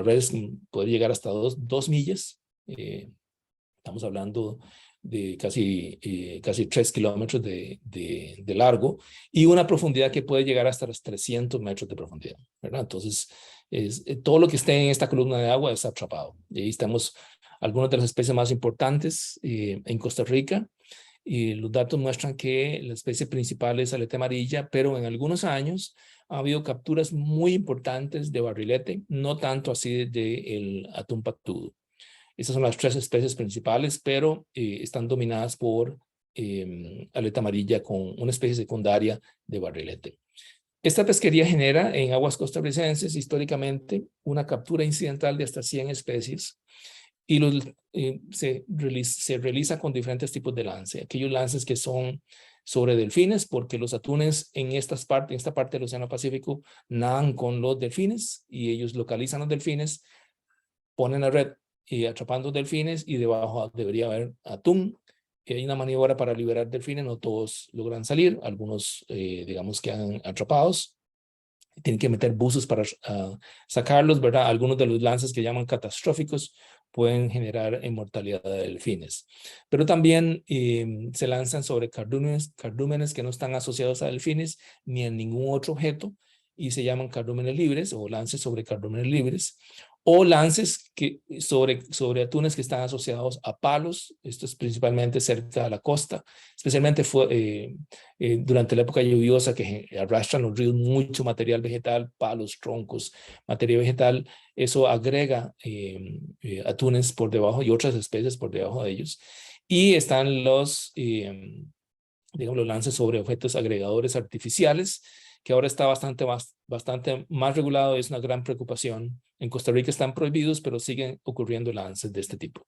red puede llegar hasta 2 millas. Estamos hablando de casi 3 kilómetros de largo y una profundidad que puede llegar hasta los 300 metros de profundidad, ¿verdad? Entonces, todo lo que esté en esta columna de agua es atrapado. Y ahí estamos algunas de las especies más importantes en Costa Rica. Y los datos muestran que la especie principal es aleta amarilla, pero en algunos años ha habido capturas muy importantes de barrilete, no tanto así del atún patudo. Estas son las 3 especies principales, pero están dominadas por aleta amarilla con una especie secundaria de barrilete. Esta pesquería genera en aguas costarricenses históricamente una captura incidental de hasta 100 especies. Y se realiza con diferentes tipos de lance. Aquellos lances que son sobre delfines, porque los atunes en esta parte del Océano Pacífico nadan con los delfines y ellos localizan los delfines, ponen la red atrapando delfines y debajo debería haber atún. Hay una maniobra para liberar delfines, no todos logran salir, algunos digamos quedan atrapados. Tienen que meter buzos para sacarlos, ¿verdad? Algunos de los lances que llaman catastróficos pueden generar inmortalidad de delfines. Pero también se lanzan sobre cardúmenes que no están asociados a delfines ni a ningún otro objeto y se llaman cardúmenes libres o lances sobre cardúmenes libres, o lances sobre atunes que están asociados a palos. Esto es principalmente cerca de la costa, especialmente durante la época lluviosa, que arrastran los ríos mucho material vegetal, palos, troncos, materia vegetal. Eso agrega atunes por debajo y otras especies por debajo de ellos. Y están digamos, los lances sobre objetos agregadores artificiales, que ahora está bastante más regulado. Es una gran preocupación. En Costa Rica están prohibidos, pero siguen ocurriendo lances de este tipo.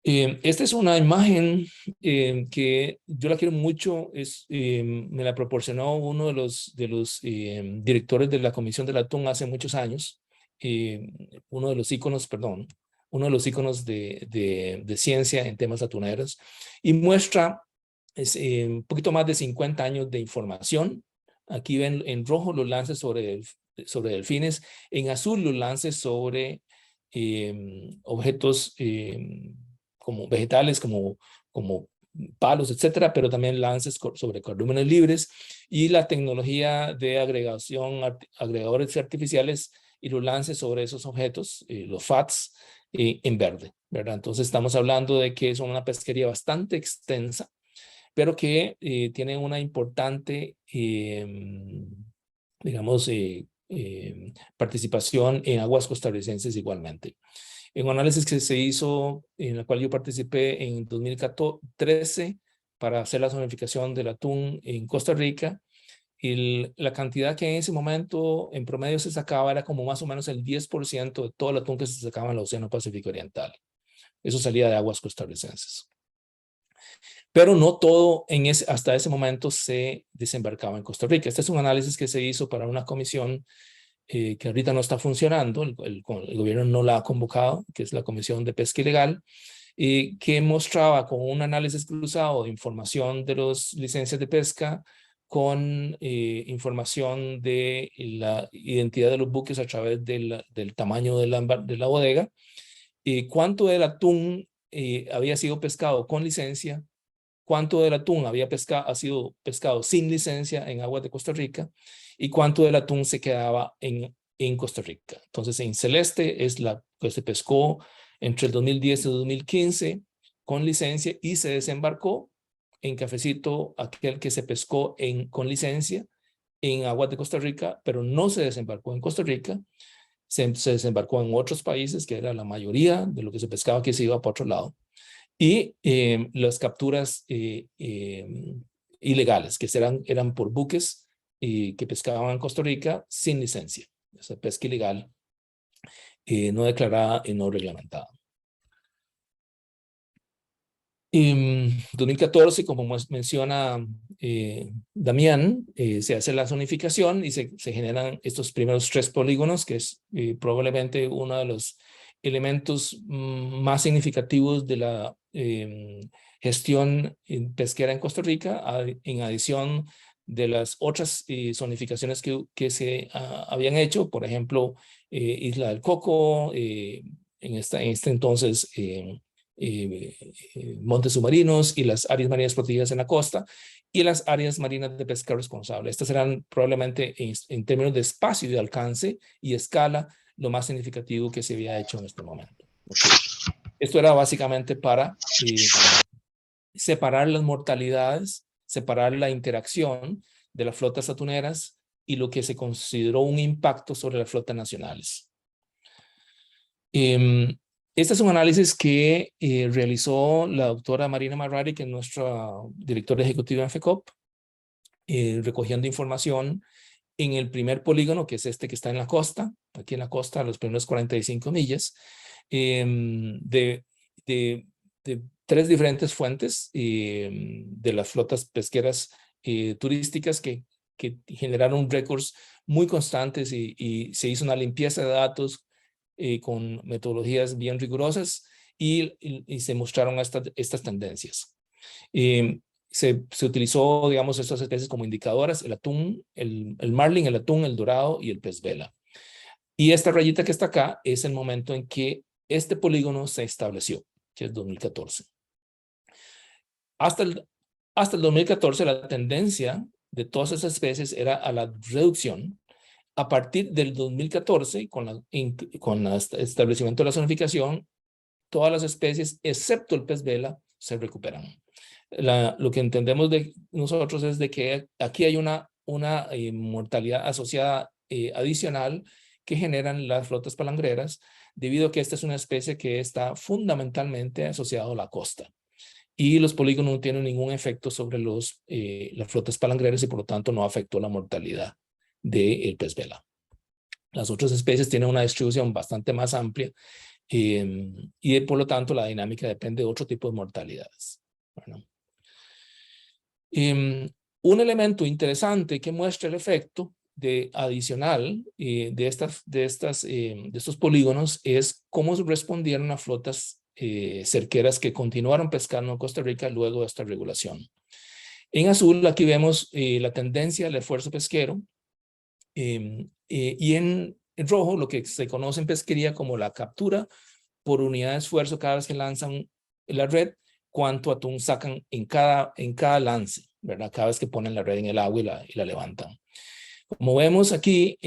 Esta es una imagen que yo la quiero mucho. Me la proporcionó uno de los directores de la Comisión del Atún hace muchos años. Uno de los íconos de ciencia en temas atuneros, y muestra un poquito más de 50 años de información. Aquí ven en rojo los lances sobre delfines, en azul los lances sobre objetos como vegetales, como palos, etcétera, pero también lances sobre cardúmenes libres, y la tecnología de agregadores artificiales y los lances sobre esos objetos, los FATs, en verde, ¿verdad? Entonces estamos hablando de que es una pesquería bastante extensa, pero que tiene una importante, digamos, participación en aguas costarricenses igualmente. En un análisis que se hizo, en el cual yo participé en 2013 para hacer la zonificación del atún en Costa Rica, la cantidad que en ese momento en promedio se sacaba era como más o menos el 10% de todo el atún que se sacaba en el Océano Pacífico Oriental. Eso salía de aguas costarricenses. Pero no todo hasta ese momento se desembarcaba en Costa Rica. Este es un análisis que se hizo para una comisión que ahorita no está funcionando, el gobierno no la ha convocado, que es la Comisión de Pesca Ilegal, que mostraba con un análisis cruzado de información de las licencias de pesca con información de la identidad de los buques a través del tamaño de la bodega, cuánto del atún había sido pescado con licencia, cuánto del atún ha sido pescado sin licencia en aguas de Costa Rica y cuánto del atún se quedaba en Costa Rica. Entonces, en celeste es la que se pescó entre el 2010 y 2015 con licencia y se desembarcó. En cafecito, aquel que se pescó con licencia en aguas de Costa Rica, pero no se desembarcó en Costa Rica, se desembarcó en otros países, que era la mayoría de lo que se pescaba que se iba para otro lado. Y las capturas ilegales, que eran por buques que pescaban en Costa Rica sin licencia. Esa pesca ilegal no declarada y no reglamentada. En 2014, como menciona Damián, se hace la zonificación y se generan estos primeros 3 polígonos, que es probablemente uno de los elementos más significativos de la gestión pesquera en Costa Rica, en adición de las otras zonificaciones que se habían hecho, por ejemplo, Isla del Coco, en este entonces montes submarinos y las áreas marinas protegidas en la costa y las áreas marinas de pesca responsable. Estas eran probablemente en términos de espacio y de alcance y escala lo más significativo que se había hecho en este momento. Okay. Esto era básicamente para separar las mortalidades, separar la interacción de las flotas atuneras y lo que se consideró un impacto sobre las flotas nacionales. Este es un análisis que realizó la doctora Marina Marrari, que es nuestra directora ejecutiva en FECOP, recogiendo información en el primer polígono, que es este que está en la costa, aquí en la costa, los primeros 45 millas, de 3 diferentes fuentes de las flotas pesqueras turísticas que generaron récords muy constantes y se hizo una limpieza de datos con metodologías bien rigurosas y se mostraron estas tendencias. Se utilizó, digamos, estas especies como indicadoras: el atún, el marlin, el atún, el dorado y el pez vela. Y esta rayita que está acá es el momento en que este polígono se estableció, que es 2014. Hasta el 2014 la tendencia de todas esas especies era a la reducción. A partir del 2014, con el establecimiento de la zonificación, todas las especies, excepto el pez vela, se recuperan. Lo que entendemos de nosotros es de que aquí hay una mortalidad asociada adicional que generan las flotas palangreras, debido a que esta es una especie que está fundamentalmente asociada a la costa. Y los polígonos no tienen ningún efecto sobre las flotas palangreras y por lo tanto no afectó la mortalidad del pez vela. Las otras especies tienen una distribución bastante más amplia y por lo tanto la dinámica depende de otro tipo de mortalidades. Bueno. Un elemento interesante que muestra el efecto adicional de estos polígonos es cómo respondieron a flotas cerqueras que continuaron pescando en Costa Rica luego de esta regulación. En azul aquí vemos la tendencia del esfuerzo pesquero y en rojo lo que se conoce en pesquería como la captura por unidad de esfuerzo cada vez que lanzan la red, cuánto atún sacan en cada lance, ¿verdad? Cada vez que ponen la red en el agua y la levantan. Como vemos aquí,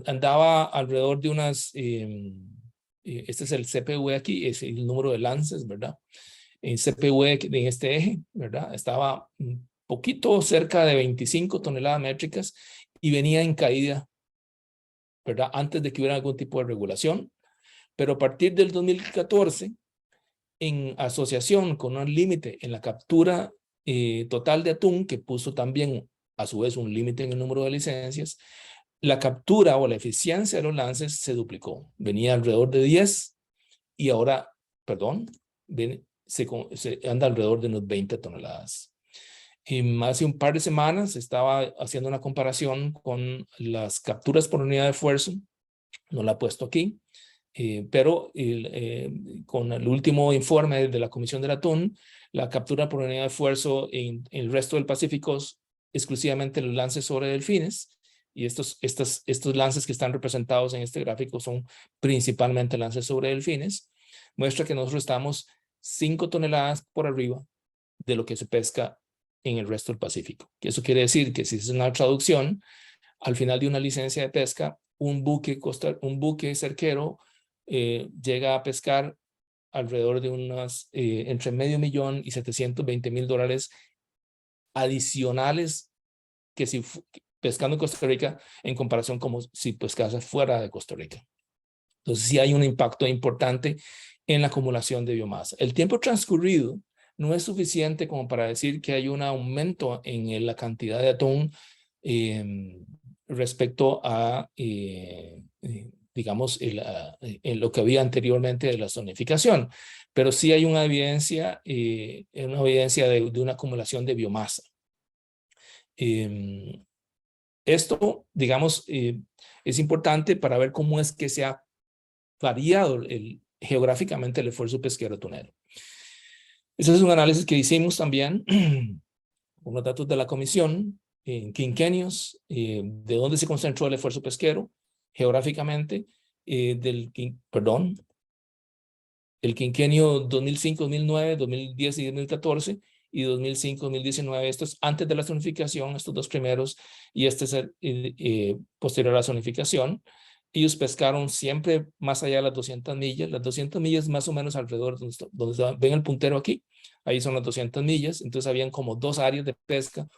andaba alrededor de unas, este es el CPV aquí, es el número de lances, ¿verdad? El CPV en este eje, ¿verdad? Estaba un poquito cerca de 25 toneladas métricas y venía en caída, ¿verdad? Antes de que hubiera algún tipo de regulación. Pero a partir del 2014, en asociación con un límite en la captura total de atún, que puso también a su vez un límite en el número de licencias, la captura o la eficiencia de los lances se duplicó. Venía alrededor de 10 y ahora, perdón, se anda alrededor de unos 20 toneladas. Hace un par de semanas estaba haciendo una comparación con las capturas por unidad de esfuerzo, no la he puesto aquí, pero con el último informe de la Comisión del Atún, la captura por unidad de esfuerzo en el resto del Pacífico es exclusivamente los lances sobre delfines, y estos lances que están representados en este gráfico son principalmente lances sobre delfines, muestra que nosotros estamos 5 toneladas por arriba de lo que se pesca en el resto del Pacífico. Eso quiere decir que si es una traducción, al final de una licencia de pesca, un buque cerquero llega a pescar alrededor de unas entre $500,000 y $720,000 adicionales que si pescando en Costa Rica en comparación como si pescase fuera de Costa Rica. Entonces sí hay un impacto importante en la acumulación de biomasa. El tiempo transcurrido no es suficiente como para decir que hay un aumento en la cantidad de atún respecto a, digamos, en lo que había anteriormente de la zonificación. Pero sí hay una evidencia de una acumulación de biomasa. Esto, digamos, es importante para ver cómo es que se ha variado geográficamente el esfuerzo pesquero atunero. Ese es un análisis que hicimos también con los datos de la comisión en quinquenios, de dónde se concentró el esfuerzo pesquero geográficamente, el quinquenio 2005, 2009, 2010 y 2014, y 2005, 2019, esto es antes de la zonificación, estos dos primeros, y este es posterior a la zonificación. Ellos pescaron siempre más allá de las 200 millas. Las 200 millas más o menos alrededor donde ven el puntero aquí. Ahí son las 200 millas. Entonces habían como 2 áreas de pesca.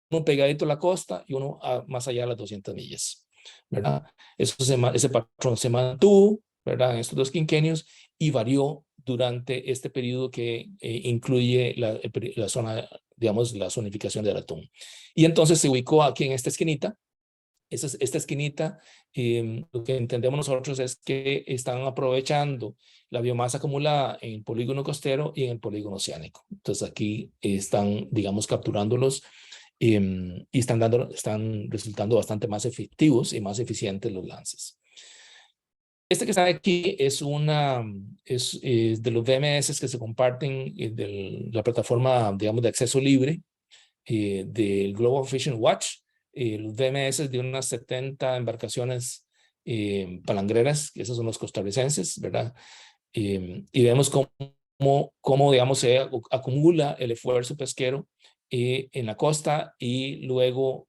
Uno pegadito a la costa y uno más allá de las 200 millas. ¿Verdad? Ese patrón se mantuvo, ¿verdad? En estos 2 quinquenios y varió durante este periodo que incluye la zona, digamos, la zonificación del atún. Y entonces se ubicó aquí en esta esquinita. Esta esquinita, lo que entendemos nosotros es que están aprovechando la biomasa acumulada en el polígono costero y en el polígono oceánico. Entonces aquí están, digamos, capturándolos y están resultando bastante más efectivos y más eficientes los lances. Este que está aquí es de los VMS que se comparten de la plataforma, digamos, de acceso libre del Global Fishing Watch. Los VMS de unas 70 embarcaciones palangreras, que esos son los costarricenses, ¿verdad? Y vemos cómo, digamos, se acumula el esfuerzo pesquero en la costa y luego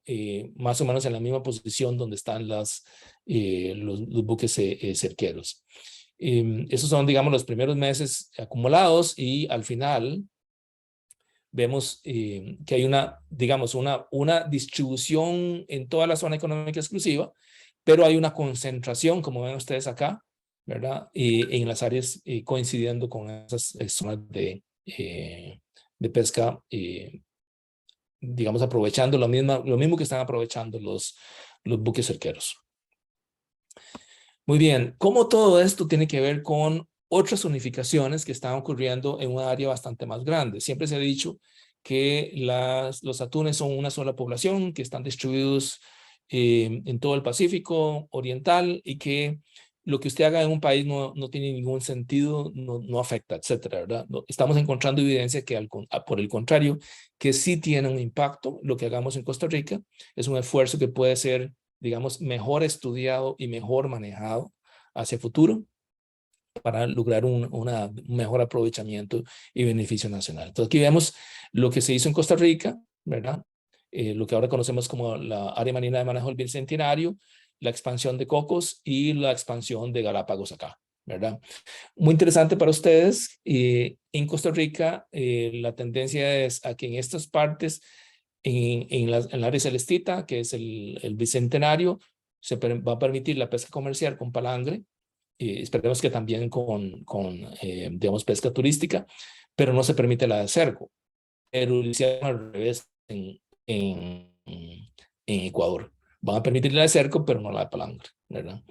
más o menos en la misma posición donde están los buques cerqueros. Esos son, digamos, los primeros meses acumulados y al final vemos que hay digamos, una distribución en toda la zona económica exclusiva, pero hay una concentración, como ven ustedes acá, ¿verdad? En las áreas coincidiendo con esas zonas de pesca, digamos, aprovechando lo mismo que están aprovechando los buques cerqueros. Muy bien, ¿cómo todo esto tiene que ver con otras zonificaciones que están ocurriendo en un área bastante más grande? Siempre se ha dicho que los atunes son una sola población, que están distribuidos en todo el Pacífico Oriental y que lo que usted haga en un país no tiene ningún sentido, no afecta, etcétera, ¿verdad? Estamos encontrando evidencia que por el contrario, que sí tiene un impacto. Lo que hagamos en Costa Rica es un esfuerzo que puede ser, digamos, mejor estudiado y mejor manejado hacia el futuro para lograr un mejor aprovechamiento y beneficio nacional. Entonces aquí vemos lo que se hizo en Costa Rica, ¿verdad? Lo que ahora conocemos como la área marina de manejo del bicentenario, la expansión de Cocos y la expansión de Galápagos acá, ¿verdad? Muy interesante para ustedes. En Costa Rica la tendencia es a que en estas partes, en la área celestita, que es el bicentenario, se va a permitir la pesca comercial con palangre, esperemos que también digamos, pesca turística, pero no se permite la de cerco. Pero lo hicieron al revés en Ecuador. Van a permitir la de cerco, pero no la de palangre, ¿verdad?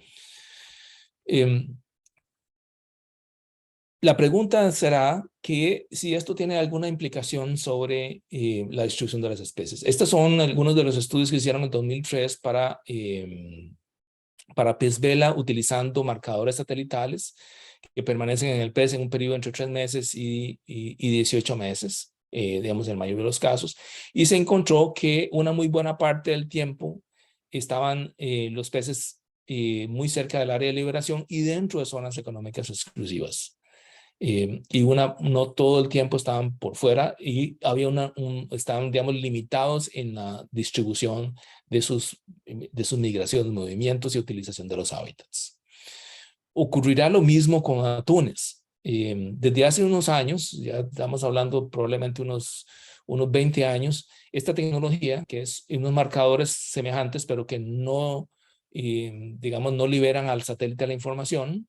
La pregunta será que si esto tiene alguna implicación sobre la distribución de las especies. Estos son algunos de los estudios que hicieron en 2003 para pez vela utilizando marcadores satelitales que permanecen en el pez en un periodo entre 3 meses y 18 meses, digamos en la mayoría de los casos, y se encontró que una muy buena parte del tiempo estaban los peces muy cerca del área de liberación y dentro de zonas económicas exclusivas. Y no todo el tiempo estaban por fuera y había estaban, digamos, limitados en la distribución de sus migraciones, movimientos y utilización de los hábitats. Ocurrirá lo mismo con atunes. Desde hace unos años, ya estamos hablando probablemente unos 20 años, esta tecnología, que es unos marcadores semejantes, pero que no, digamos, no liberan al satélite la información,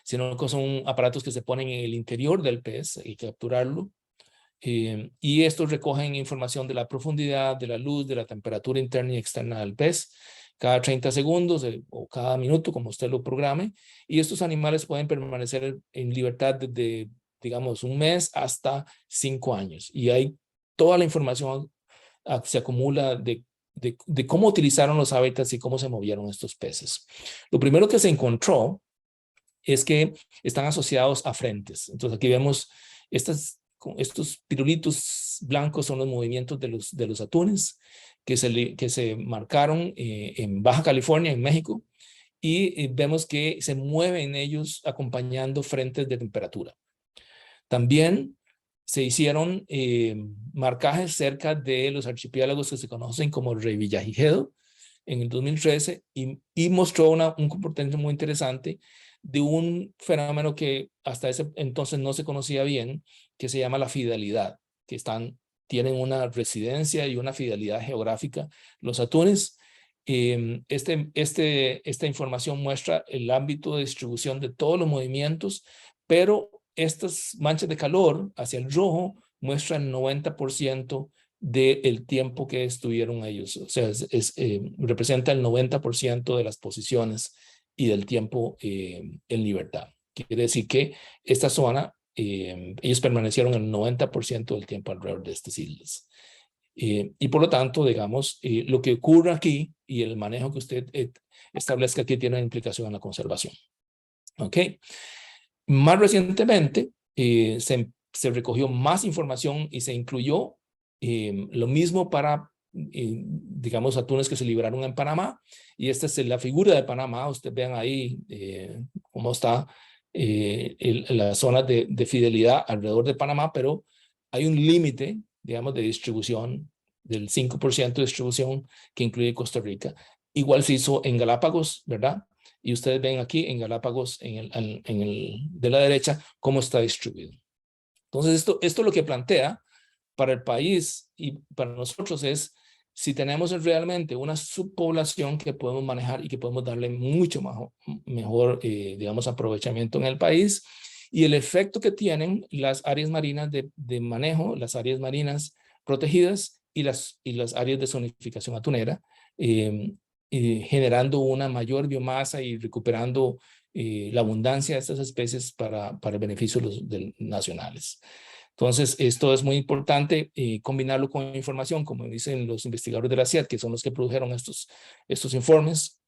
sino que son aparatos que se ponen en el interior del pez y capturarlo. Y estos recogen información de la profundidad, de la luz, de la temperatura interna y externa del pez, cada 30 segundos o cada minuto, como usted lo programe. Y estos animales pueden permanecer en libertad desde, digamos, 1 mes hasta 5 años. Y hay toda la información se acumula de cómo utilizaron los hábitats y cómo se movieron estos peces. Lo primero que se encontró es que están asociados a frentes. Entonces aquí vemos estos pirulitos blancos son los movimientos de los atunes que se marcaron en Baja California, en México, y vemos que se mueven ellos acompañando frentes de temperatura. También se hicieron marcajes cerca de los archipiélagos que se conocen como Revillagigedo en el 2013 y mostró un comportamiento muy interesante de un fenómeno que hasta ese entonces no se conocía bien, que se llama la fidelidad, que tienen una residencia y una fidelidad geográfica. Los atunes, esta información muestra el ámbito de distribución de todos los movimientos, pero estas manchas de calor hacia el rojo muestran el 90% del tiempo que estuvieron ellos. O sea, representa el 90% de las posiciones y del tiempo en libertad. Quiere decir que esta zona, ellos permanecieron el 90% del tiempo alrededor de estas islas. Y por lo tanto, digamos, lo que ocurre aquí y el manejo que usted establezca aquí tiene una implicación en la conservación. ¿Ok? Más recientemente, se recogió más información y se incluyó lo mismo para digamos, atunes que se liberaron en Panamá, y esta es la figura de Panamá. Ustedes vean ahí cómo está la zona de fidelidad alrededor de Panamá, pero hay un límite, digamos, de distribución del 5% de distribución que incluye Costa Rica. Igual se hizo en Galápagos, ¿verdad? Y ustedes ven aquí en Galápagos, de la derecha, cómo está distribuido. Entonces, esto lo que plantea para el país y para nosotros es si tenemos realmente una subpoblación que podemos manejar y que podemos darle mucho mejor digamos, aprovechamiento en el país, y el efecto que tienen las áreas marinas de manejo, las áreas marinas protegidas y las áreas de zonificación atunera, generando una mayor biomasa y recuperando la abundancia de estas especies para el beneficio de los nacionales. Entonces, esto es muy importante combinarlo con información, como dicen los investigadores de la CIAT, que son los que produjeron estos informes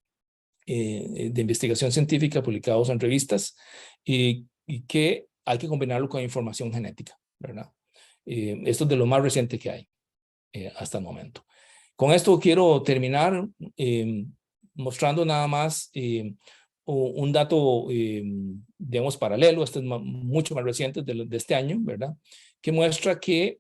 de investigación científica publicados en revistas, y que hay que combinarlo con información genética, ¿verdad? Esto es de lo más reciente que hay hasta el momento. Con esto quiero terminar mostrando nada más un dato, digamos, paralelo. Este es mucho más reciente de este año, ¿verdad? Que muestra que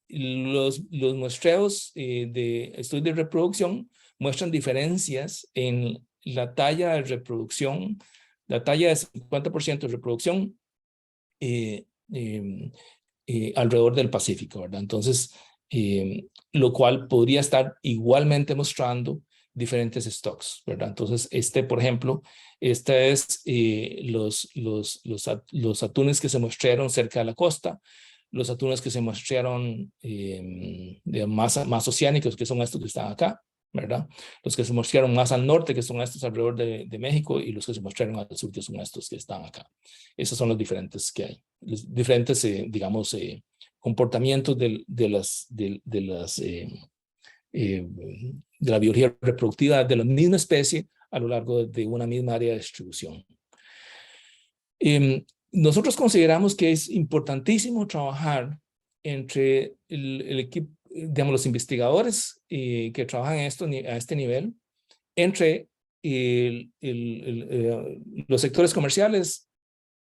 los muestreos de estudios de reproducción muestran diferencias en la talla de reproducción, la talla de 50% de reproducción alrededor del Pacífico, ¿verdad? Entonces, lo cual podría estar igualmente mostrando diferentes stocks, ¿verdad? Entonces, por ejemplo, es los atunes que se mostraron cerca de la costa, los atunes que se mostraron más oceánicos, que son estos que están acá, ¿verdad? Los que se mostraron más al norte, que son estos alrededor de México, y los que se mostraron al sur, que son estos que están acá. Esos son los diferentes que hay, los diferentes, digamos, comportamientos de la biología reproductiva de la misma especie a lo largo de una misma área de distribución. Nosotros consideramos que es importantísimo trabajar entre el equipo, digamos, los investigadores que trabajan en esto, a este nivel, entre los sectores comerciales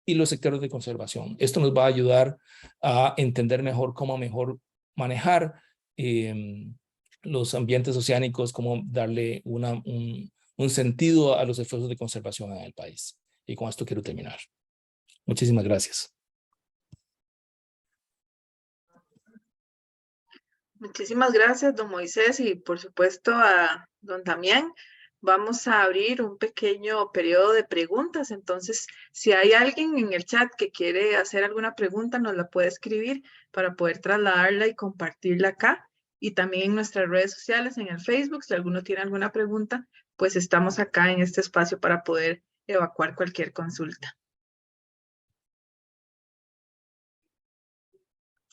y los sectores de conservación. Esto nos va a ayudar a entender mejor cómo mejor manejar los ambientes oceánicos, cómo darle un sentido a los esfuerzos de conservación en el país. Y con esto quiero terminar. Muchísimas gracias. Muchísimas gracias, don Moisés, y por supuesto a don Damián. Vamos a abrir un pequeño periodo de preguntas. Entonces, si hay alguien en el chat que quiere hacer alguna pregunta, nos la puede escribir para poder trasladarla y compartirla acá. Y también en nuestras redes sociales, en el Facebook, si alguno tiene alguna pregunta, pues estamos acá en este espacio para poder evacuar cualquier consulta.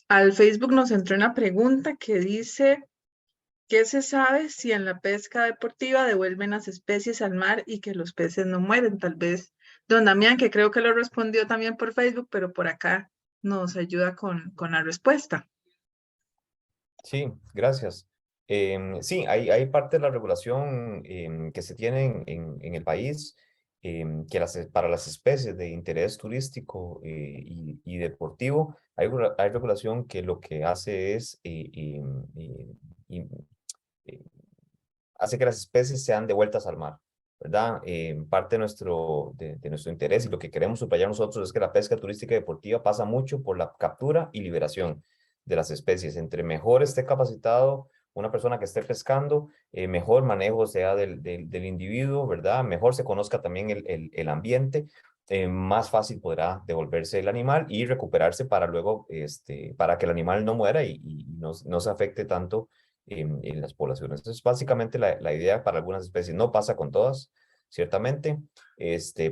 Al Facebook nos entró una pregunta que dice: ¿qué se sabe si en la pesca deportiva devuelven las especies al mar y que los peces no mueren? Tal vez don Damián, que creo que lo respondió también por Facebook, pero por acá nos ayuda con la respuesta. Sí, gracias. Sí, hay parte de la regulación que se tiene en el país que para las especies de interés turístico y deportivo, hay regulación que lo que hace es hace que las especies sean devueltas al mar, ¿verdad? Parte de nuestro interés y lo que queremos subrayar nosotros es que la pesca turística y deportiva pasa mucho por la captura y liberación de las especies. Entre mejor esté capacitado una persona que esté pescando, mejor manejo sea del individuo, ¿verdad? Mejor se conozca también el ambiente, más fácil podrá devolverse el animal y recuperarse para luego, para que el animal no muera y no se afecte tanto en las poblaciones. Entonces, básicamente la idea para algunas especies, no pasa con todas, ciertamente,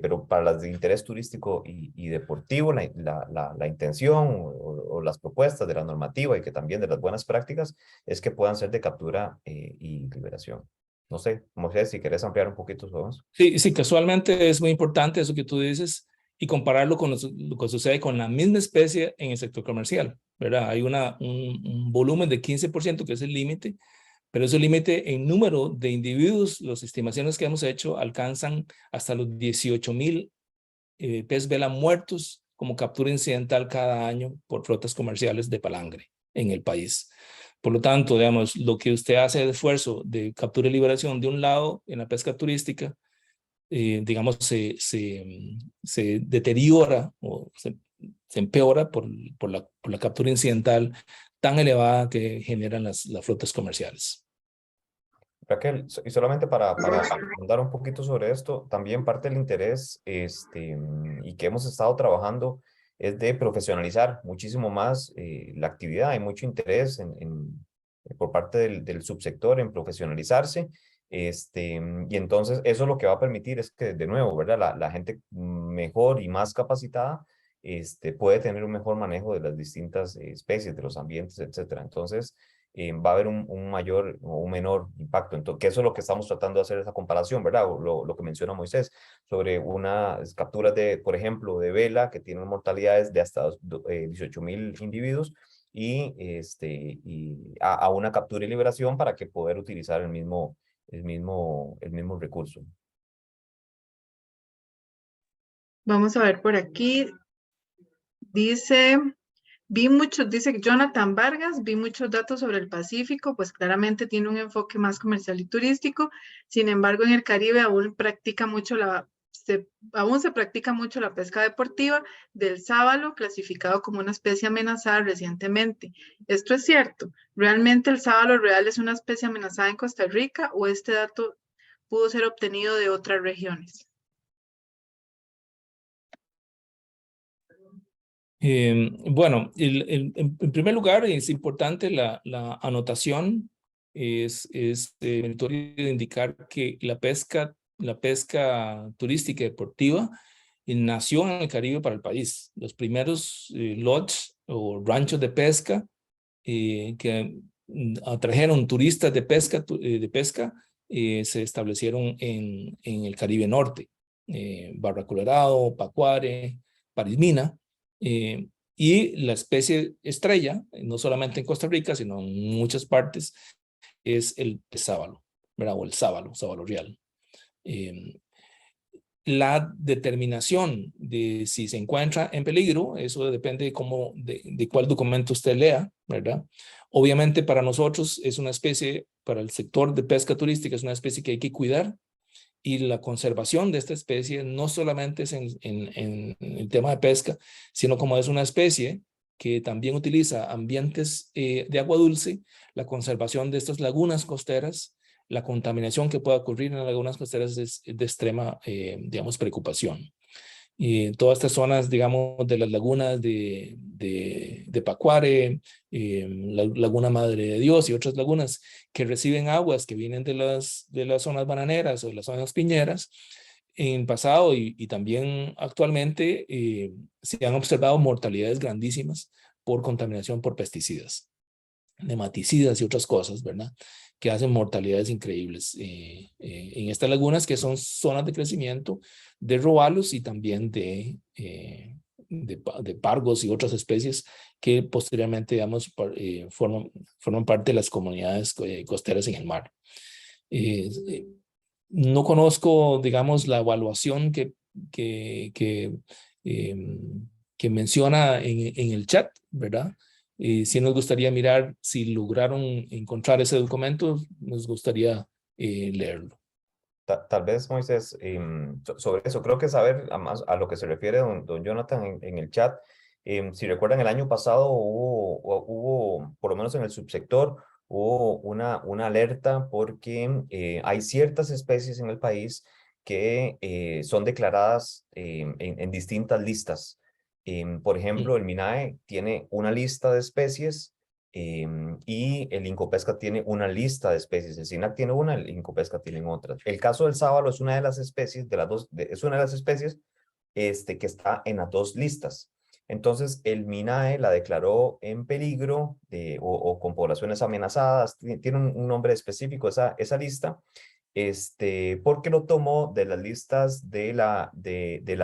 pero para las de interés turístico y deportivo, la intención o las propuestas de la normativa y que también de las buenas prácticas es que puedan ser de captura y liberación. No sé, Moisés, si querés ampliar un poquito sobre eso. Sí, casualmente es muy importante eso que tú dices y compararlo con lo que sucede con la misma especie en el sector comercial, ¿verdad? Hay un volumen de 15% que es el límite, pero ese límite en número de individuos, las estimaciones que hemos hecho alcanzan hasta los 18,000 pez vela muertos como captura incidental cada año por flotas comerciales de palangre en el país. Por lo tanto, digamos, lo que usted hace de esfuerzo de captura y liberación de un lado en la pesca turística, digamos, se deteriora o se empeora por la captura incidental tan elevada que generan las flotas comerciales. Raquel, y solamente para abundar un poquito sobre esto, también parte del interés y que hemos estado trabajando es de profesionalizar muchísimo más la actividad. Hay mucho interés por parte del subsector en profesionalizarse. Y entonces eso lo que va a permitir es que, de nuevo, ¿verdad? La gente mejor y más capacitada puede tener un mejor manejo de las distintas especies, de los ambientes, etcétera. Entonces, va a haber un mayor o un menor impacto. Entonces, que eso es lo que estamos tratando de hacer, esa comparación, ¿verdad? Lo que menciona Moisés, sobre unas capturas de, por ejemplo, de vela, que tienen mortalidades de hasta 18,000 individuos, y a una captura y liberación para que poder utilizar el mismo recurso. Vamos a ver por aquí. Dice Jonathan Vargas, vi muchos datos sobre el Pacífico, pues claramente tiene un enfoque más comercial y turístico. Sin embargo, en el Caribe aún se practica mucho la pesca deportiva del sábalo, clasificado como una especie amenazada recientemente. ¿Esto es cierto? ¿Realmente el sábalo real es una especie amenazada en Costa Rica o este dato pudo ser obtenido de otras regiones. Bueno, en primer lugar es importante la anotación, es meritorio de indicar que la pesca turística y deportiva nació en el Caribe para el país. Los primeros lodges o ranchos de pesca que atrajeron turistas de pesca, se establecieron en el Caribe Norte, Barra Colorado, Pacuare, Parismina, y la especie estrella, no solamente en Costa Rica, sino en muchas partes, es el sábalo, ¿verdad? O el sábalo real. La determinación de si se encuentra en peligro, eso depende de cuál documento usted lea, ¿verdad? Obviamente para nosotros es una especie, para el sector de pesca turística es una especie que hay que cuidar, y la conservación de esta especie no solamente es en el tema de pesca, sino como es una especie que también utiliza ambientes de agua dulce, la conservación de estas lagunas costeras, la contaminación que pueda ocurrir en las lagunas costeras es de extrema, digamos, preocupación. Y todas estas zonas, digamos, de las lagunas de Pacuare, la Laguna Madre de Dios y otras lagunas que reciben aguas que vienen de las zonas bananeras o de las zonas piñeras, en pasado y también actualmente se han observado mortalidades grandísimas por contaminación por pesticidas, nematicidas y otras cosas, ¿verdad? Que hacen mortalidades increíbles en estas lagunas, que son zonas de crecimiento de robalos y también de pargos y otras especies que posteriormente, digamos, forman parte de las comunidades costeras en el mar. No conozco, digamos, la evaluación que menciona en el chat, ¿verdad? Sí nos gustaría mirar si lograron encontrar ese documento, nos gustaría leerlo. Tal vez, Moisés, sobre eso, creo que saber a lo que se refiere don Jonathan en el chat, si recuerdan, el año pasado hubo, por lo menos en el subsector, hubo una alerta porque hay ciertas especies en el país que son declaradas en distintas listas. Por ejemplo, el MINAE tiene una lista de especies y el Incopesca tiene una lista de especies. El SINAC tiene una, el Incopesca tiene otra. El caso del sábalo es una de las especies, es una de las especies que está en las dos listas. Entonces, el MINAE la declaró en peligro o con poblaciones amenazadas. Tiene un nombre específico esa lista, porque lo tomó de las listas de la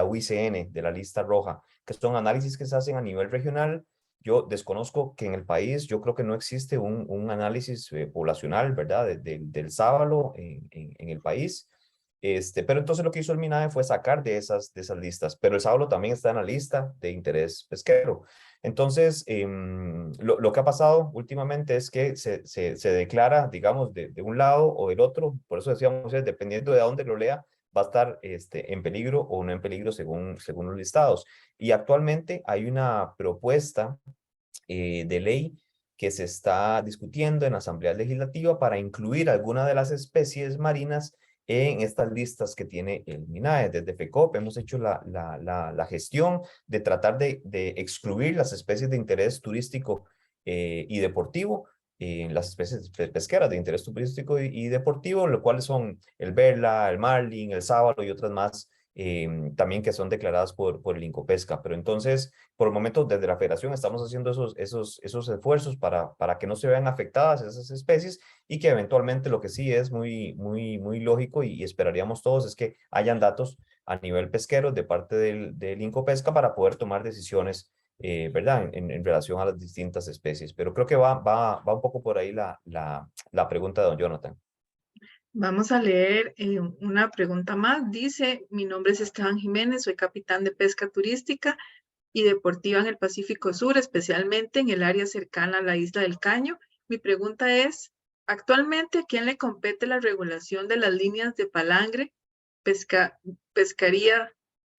UICN, de la lista roja, que son análisis que se hacen a nivel regional. Yo desconozco que en el país, yo creo que no existe un análisis poblacional, ¿verdad? Del sábalo en el país. Pero entonces lo que hizo el MINAE fue sacar de esas listas, pero el sábalo también está en la lista de interés pesquero. Entonces, lo que ha pasado últimamente es que se declara, digamos, de un lado o del otro, por eso decíamos, dependiendo de dónde lo lea, va a estar en peligro o no en peligro según los listados. Y actualmente hay una propuesta de ley que se está discutiendo en la Asamblea Legislativa para incluir alguna de las especies marinas en estas listas que tiene el MINAE. Desde FECOP hemos hecho la gestión de tratar de excluir las especies de interés turístico y deportivo, las especies pesqueras de interés turístico y deportivo, lo cual son el berla, el marlin, el sábalo y otras más, también que son declaradas por el Incopesca. Pero entonces, por el momento, desde la Federación estamos haciendo esos esfuerzos para que no se vean afectadas esas especies y que eventualmente lo que sí es muy lógico y esperaríamos todos es que hayan datos a nivel pesquero de parte del Incopesca para poder tomar decisiones, ¿verdad? En relación a las distintas especies. Pero creo que va un poco por ahí la pregunta de don Jonathan. Vamos a leer una pregunta más. Dice, mi nombre es Esteban Jiménez, soy capitán de pesca turística y deportiva en el Pacífico Sur, especialmente en el área cercana a la isla del Caño. Mi pregunta es, actualmente, ¿a quién le compete la regulación de las líneas de palangre, pescaría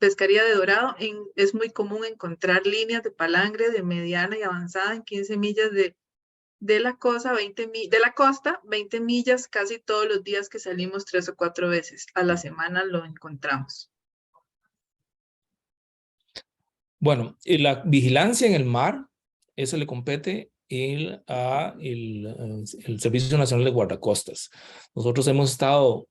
de dorado? Es muy común encontrar líneas de palangre de mediana y avanzada en 15 millas de de la costa, 20 millas casi todos los días que salimos 3 o 4 veces a la semana lo encontramos. Bueno, y la vigilancia en el mar, eso le compete el Servicio Nacional de Guardacostas. Nosotros hemos estado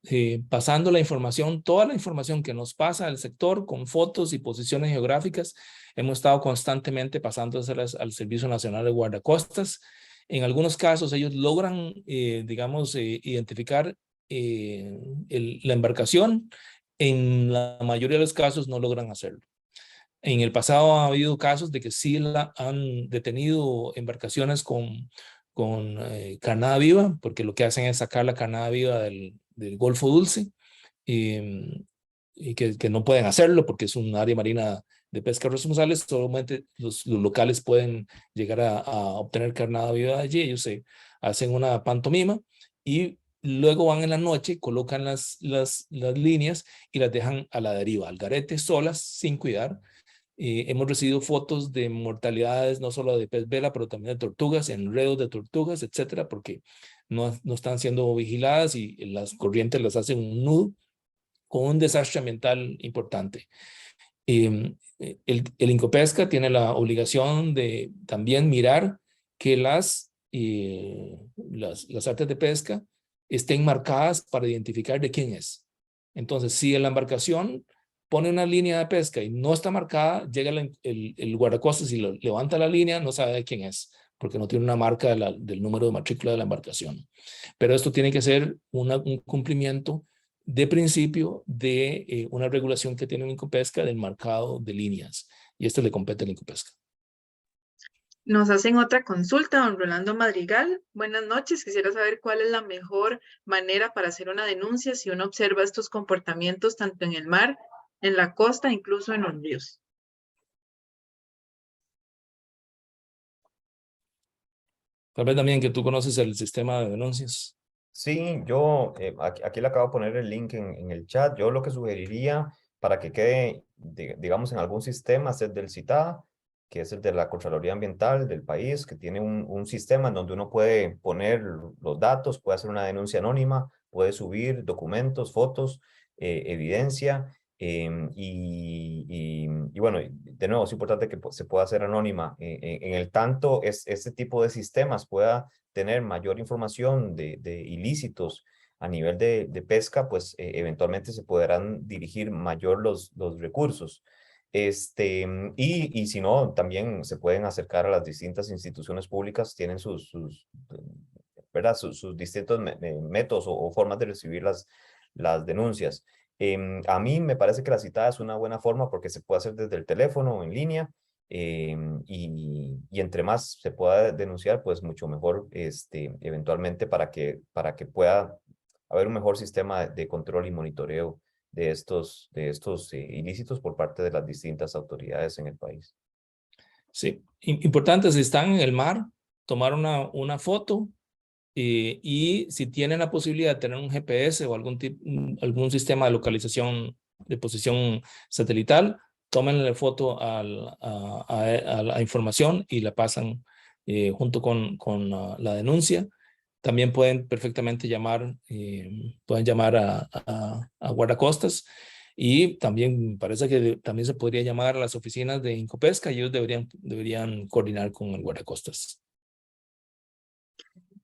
pasando la información, toda la información que nos pasa al sector con fotos y posiciones geográficas, hemos estado constantemente pasándoselas al Servicio Nacional de Guardacostas. En algunos casos ellos logran, digamos, identificar la embarcación. En la mayoría de los casos no logran hacerlo. En el pasado ha habido casos de que sí han detenido embarcaciones con carnada viva, porque lo que hacen es sacar la carnada viva del Golfo Dulce, y que no pueden hacerlo porque es un área marina de pesca responsable. Solamente los locales pueden llegar a obtener carnada viva de allí. Ellos se hacen una pantomima y luego van en la noche, colocan las líneas y las dejan a la deriva, al garete, solas, sin cuidar. Hemos recibido fotos de mortalidades no solo de pez vela, pero también de tortugas, enredos de tortugas, etcétera, porque no están siendo vigiladas y las corrientes las hacen un nudo con un desastre ambiental importante. El Incopesca tiene la obligación de también mirar que las artes de pesca estén marcadas para identificar de quién es. Entonces, si la embarcación pone una línea de pesca y no está marcada, llega el guardacostas y levanta la línea, no sabe de quién es, porque no tiene una marca del número de matrícula de la embarcación. Pero esto tiene que ser un cumplimiento de principio de una regulación que tiene el Incopesca del marcado de líneas, y esto le compete al Incopesca. Nos hacen otra consulta, don Rolando Madrigal. Buenas noches, quisiera saber cuál es la mejor manera para hacer una denuncia si uno observa estos comportamientos tanto en el mar, en la costa, incluso en los ríos. Tal vez también que tú conoces el sistema de denuncias. Sí, yo aquí le acabo de poner el link en el chat. Yo lo que sugeriría para que quede, digamos, en algún sistema es el del CITAD, que es el de la Contraloría Ambiental del país, que tiene un sistema en donde uno puede poner los datos, puede hacer una denuncia anónima, puede subir documentos, fotos, evidencia. Y bueno, de nuevo, es importante que se pueda hacer anónima. En el tanto, este tipo de sistemas pueda tener mayor información de ilícitos a nivel de pesca, pues eventualmente se podrán dirigir mayor los recursos. Y si no, también se pueden acercar a las distintas instituciones públicas, tienen ¿verdad? Sus distintos métodos o formas de recibir las denuncias. A mí me parece que la citada es una buena forma porque se puede hacer desde el teléfono o en línea. Y entre más se pueda denunciar, pues mucho mejor eventualmente para que pueda haber un mejor sistema de control y monitoreo de estos ilícitos por parte de las distintas autoridades en el país. Sí, importante, si están en el mar, tomar una foto y si tienen la posibilidad de tener un GPS o algún sistema de localización de posición satelital, tómenle foto a la información y la pasan junto con la denuncia. También pueden perfectamente llamar, a guardacostas, y también parece que también se podría llamar a las oficinas de Incopesca y ellos deberían coordinar con el guardacostas.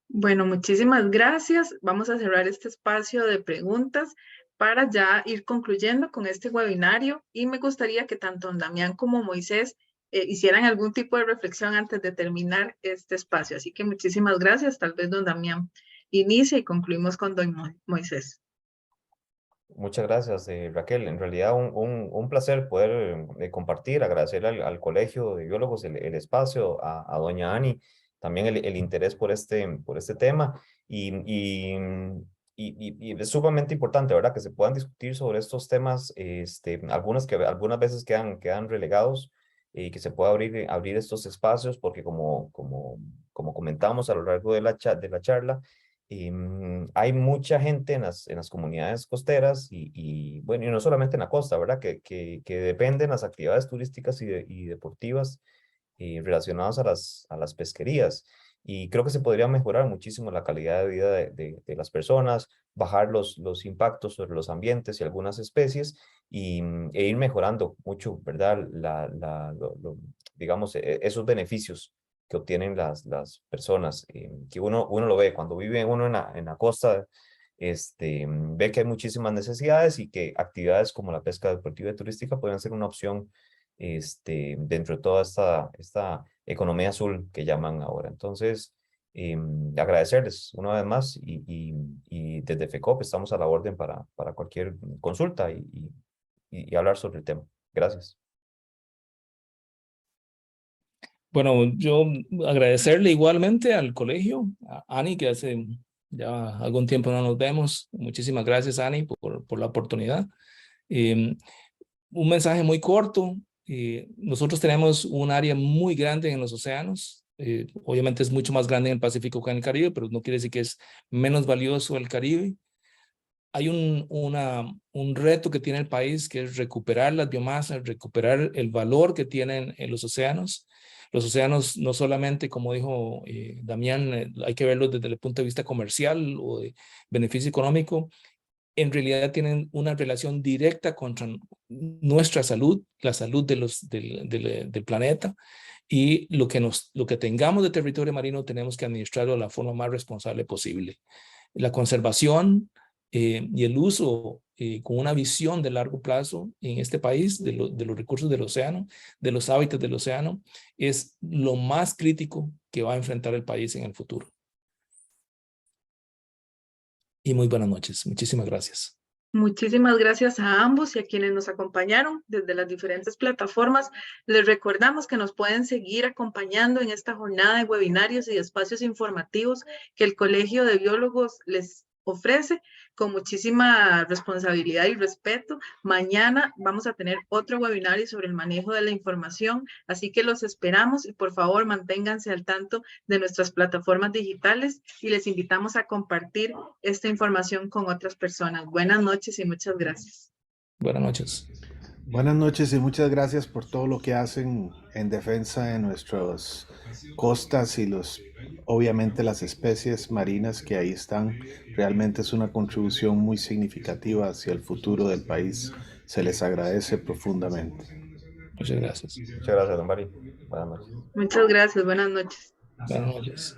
Bueno, muchísimas gracias. Vamos a cerrar este espacio de preguntas para ya ir concluyendo con este webinario, y me gustaría que tanto don Damián como Moisés hicieran algún tipo de reflexión antes de terminar este espacio. Así que muchísimas gracias. Tal vez don Damián inicie y concluimos con don Moisés. Muchas gracias, Raquel. En realidad un placer poder compartir, agradecer al Colegio de Biólogos el espacio, a doña Ani, también el interés por este tema, y es sumamente importante, ¿verdad? Que se puedan discutir sobre estos temas, algunas veces quedan relegados, y que se pueda abrir estos espacios, porque como comentamos a lo largo de la charla, hay mucha gente en las comunidades costeras bueno, y no solamente en la costa, ¿verdad? Que dependen las actividades turísticas y deportivas relacionadas a las pesquerías. y creo que se podría mejorar muchísimo la calidad de vida de las personas, bajar los impactos sobre los ambientes y algunas especies e ir mejorando mucho, ¿verdad? Digamos, esos beneficios que obtienen las personas, que uno lo ve cuando vive uno en la costa, ve que hay muchísimas necesidades y que actividades como la pesca deportiva y turística pueden ser una opción dentro de toda esta economía azul que llaman ahora. Entonces, agradecerles una vez más y desde FECOP estamos a la orden para cualquier consulta y hablar sobre el tema. Gracias. Bueno, yo agradecerle igualmente al colegio, a Ani, que hace ya algún tiempo no nos vemos. Muchísimas gracias, Ani, por la oportunidad. Un mensaje muy corto. Nosotros tenemos un área muy grande en los océanos. Obviamente es mucho más grande en el Pacífico que en el Caribe, pero no quiere decir que es menos valioso el Caribe. Hay un reto que tiene el país, que es recuperar las biomasas, recuperar el valor que tienen en los océanos. Los océanos no solamente, como dijo Damián, hay que verlos desde el punto de vista comercial o de beneficio económico. En realidad tienen una relación directa contra nuestra salud, la salud del planeta, y lo que tengamos de territorio marino tenemos que administrarlo de la forma más responsable posible. La conservación y el uso con una visión de largo plazo en este país de los recursos del océano, de los hábitats del océano, es lo más crítico que va a enfrentar el país en el futuro. Y muy buenas noches. Muchísimas gracias. Muchísimas gracias a ambos y a quienes nos acompañaron desde las diferentes plataformas. Les recordamos que nos pueden seguir acompañando en esta jornada de webinarios y espacios informativos que el Colegio de Biólogos les ofrece con muchísima responsabilidad y respeto. Mañana vamos a tener otro webinario sobre el manejo de la información, así que los esperamos y por favor manténganse al tanto de nuestras plataformas digitales y les invitamos a compartir esta información con otras personas. Buenas noches y muchas gracias. Buenas noches. Buenas noches y muchas gracias por todo lo que hacen en defensa de nuestras costas y obviamente las especies marinas que ahí están. Realmente es una contribución muy significativa hacia el futuro del país. Se les agradece profundamente. Muchas gracias. Muchas gracias, don Barry. Buenas noches. Muchas gracias. Buenas noches. Buenas noches.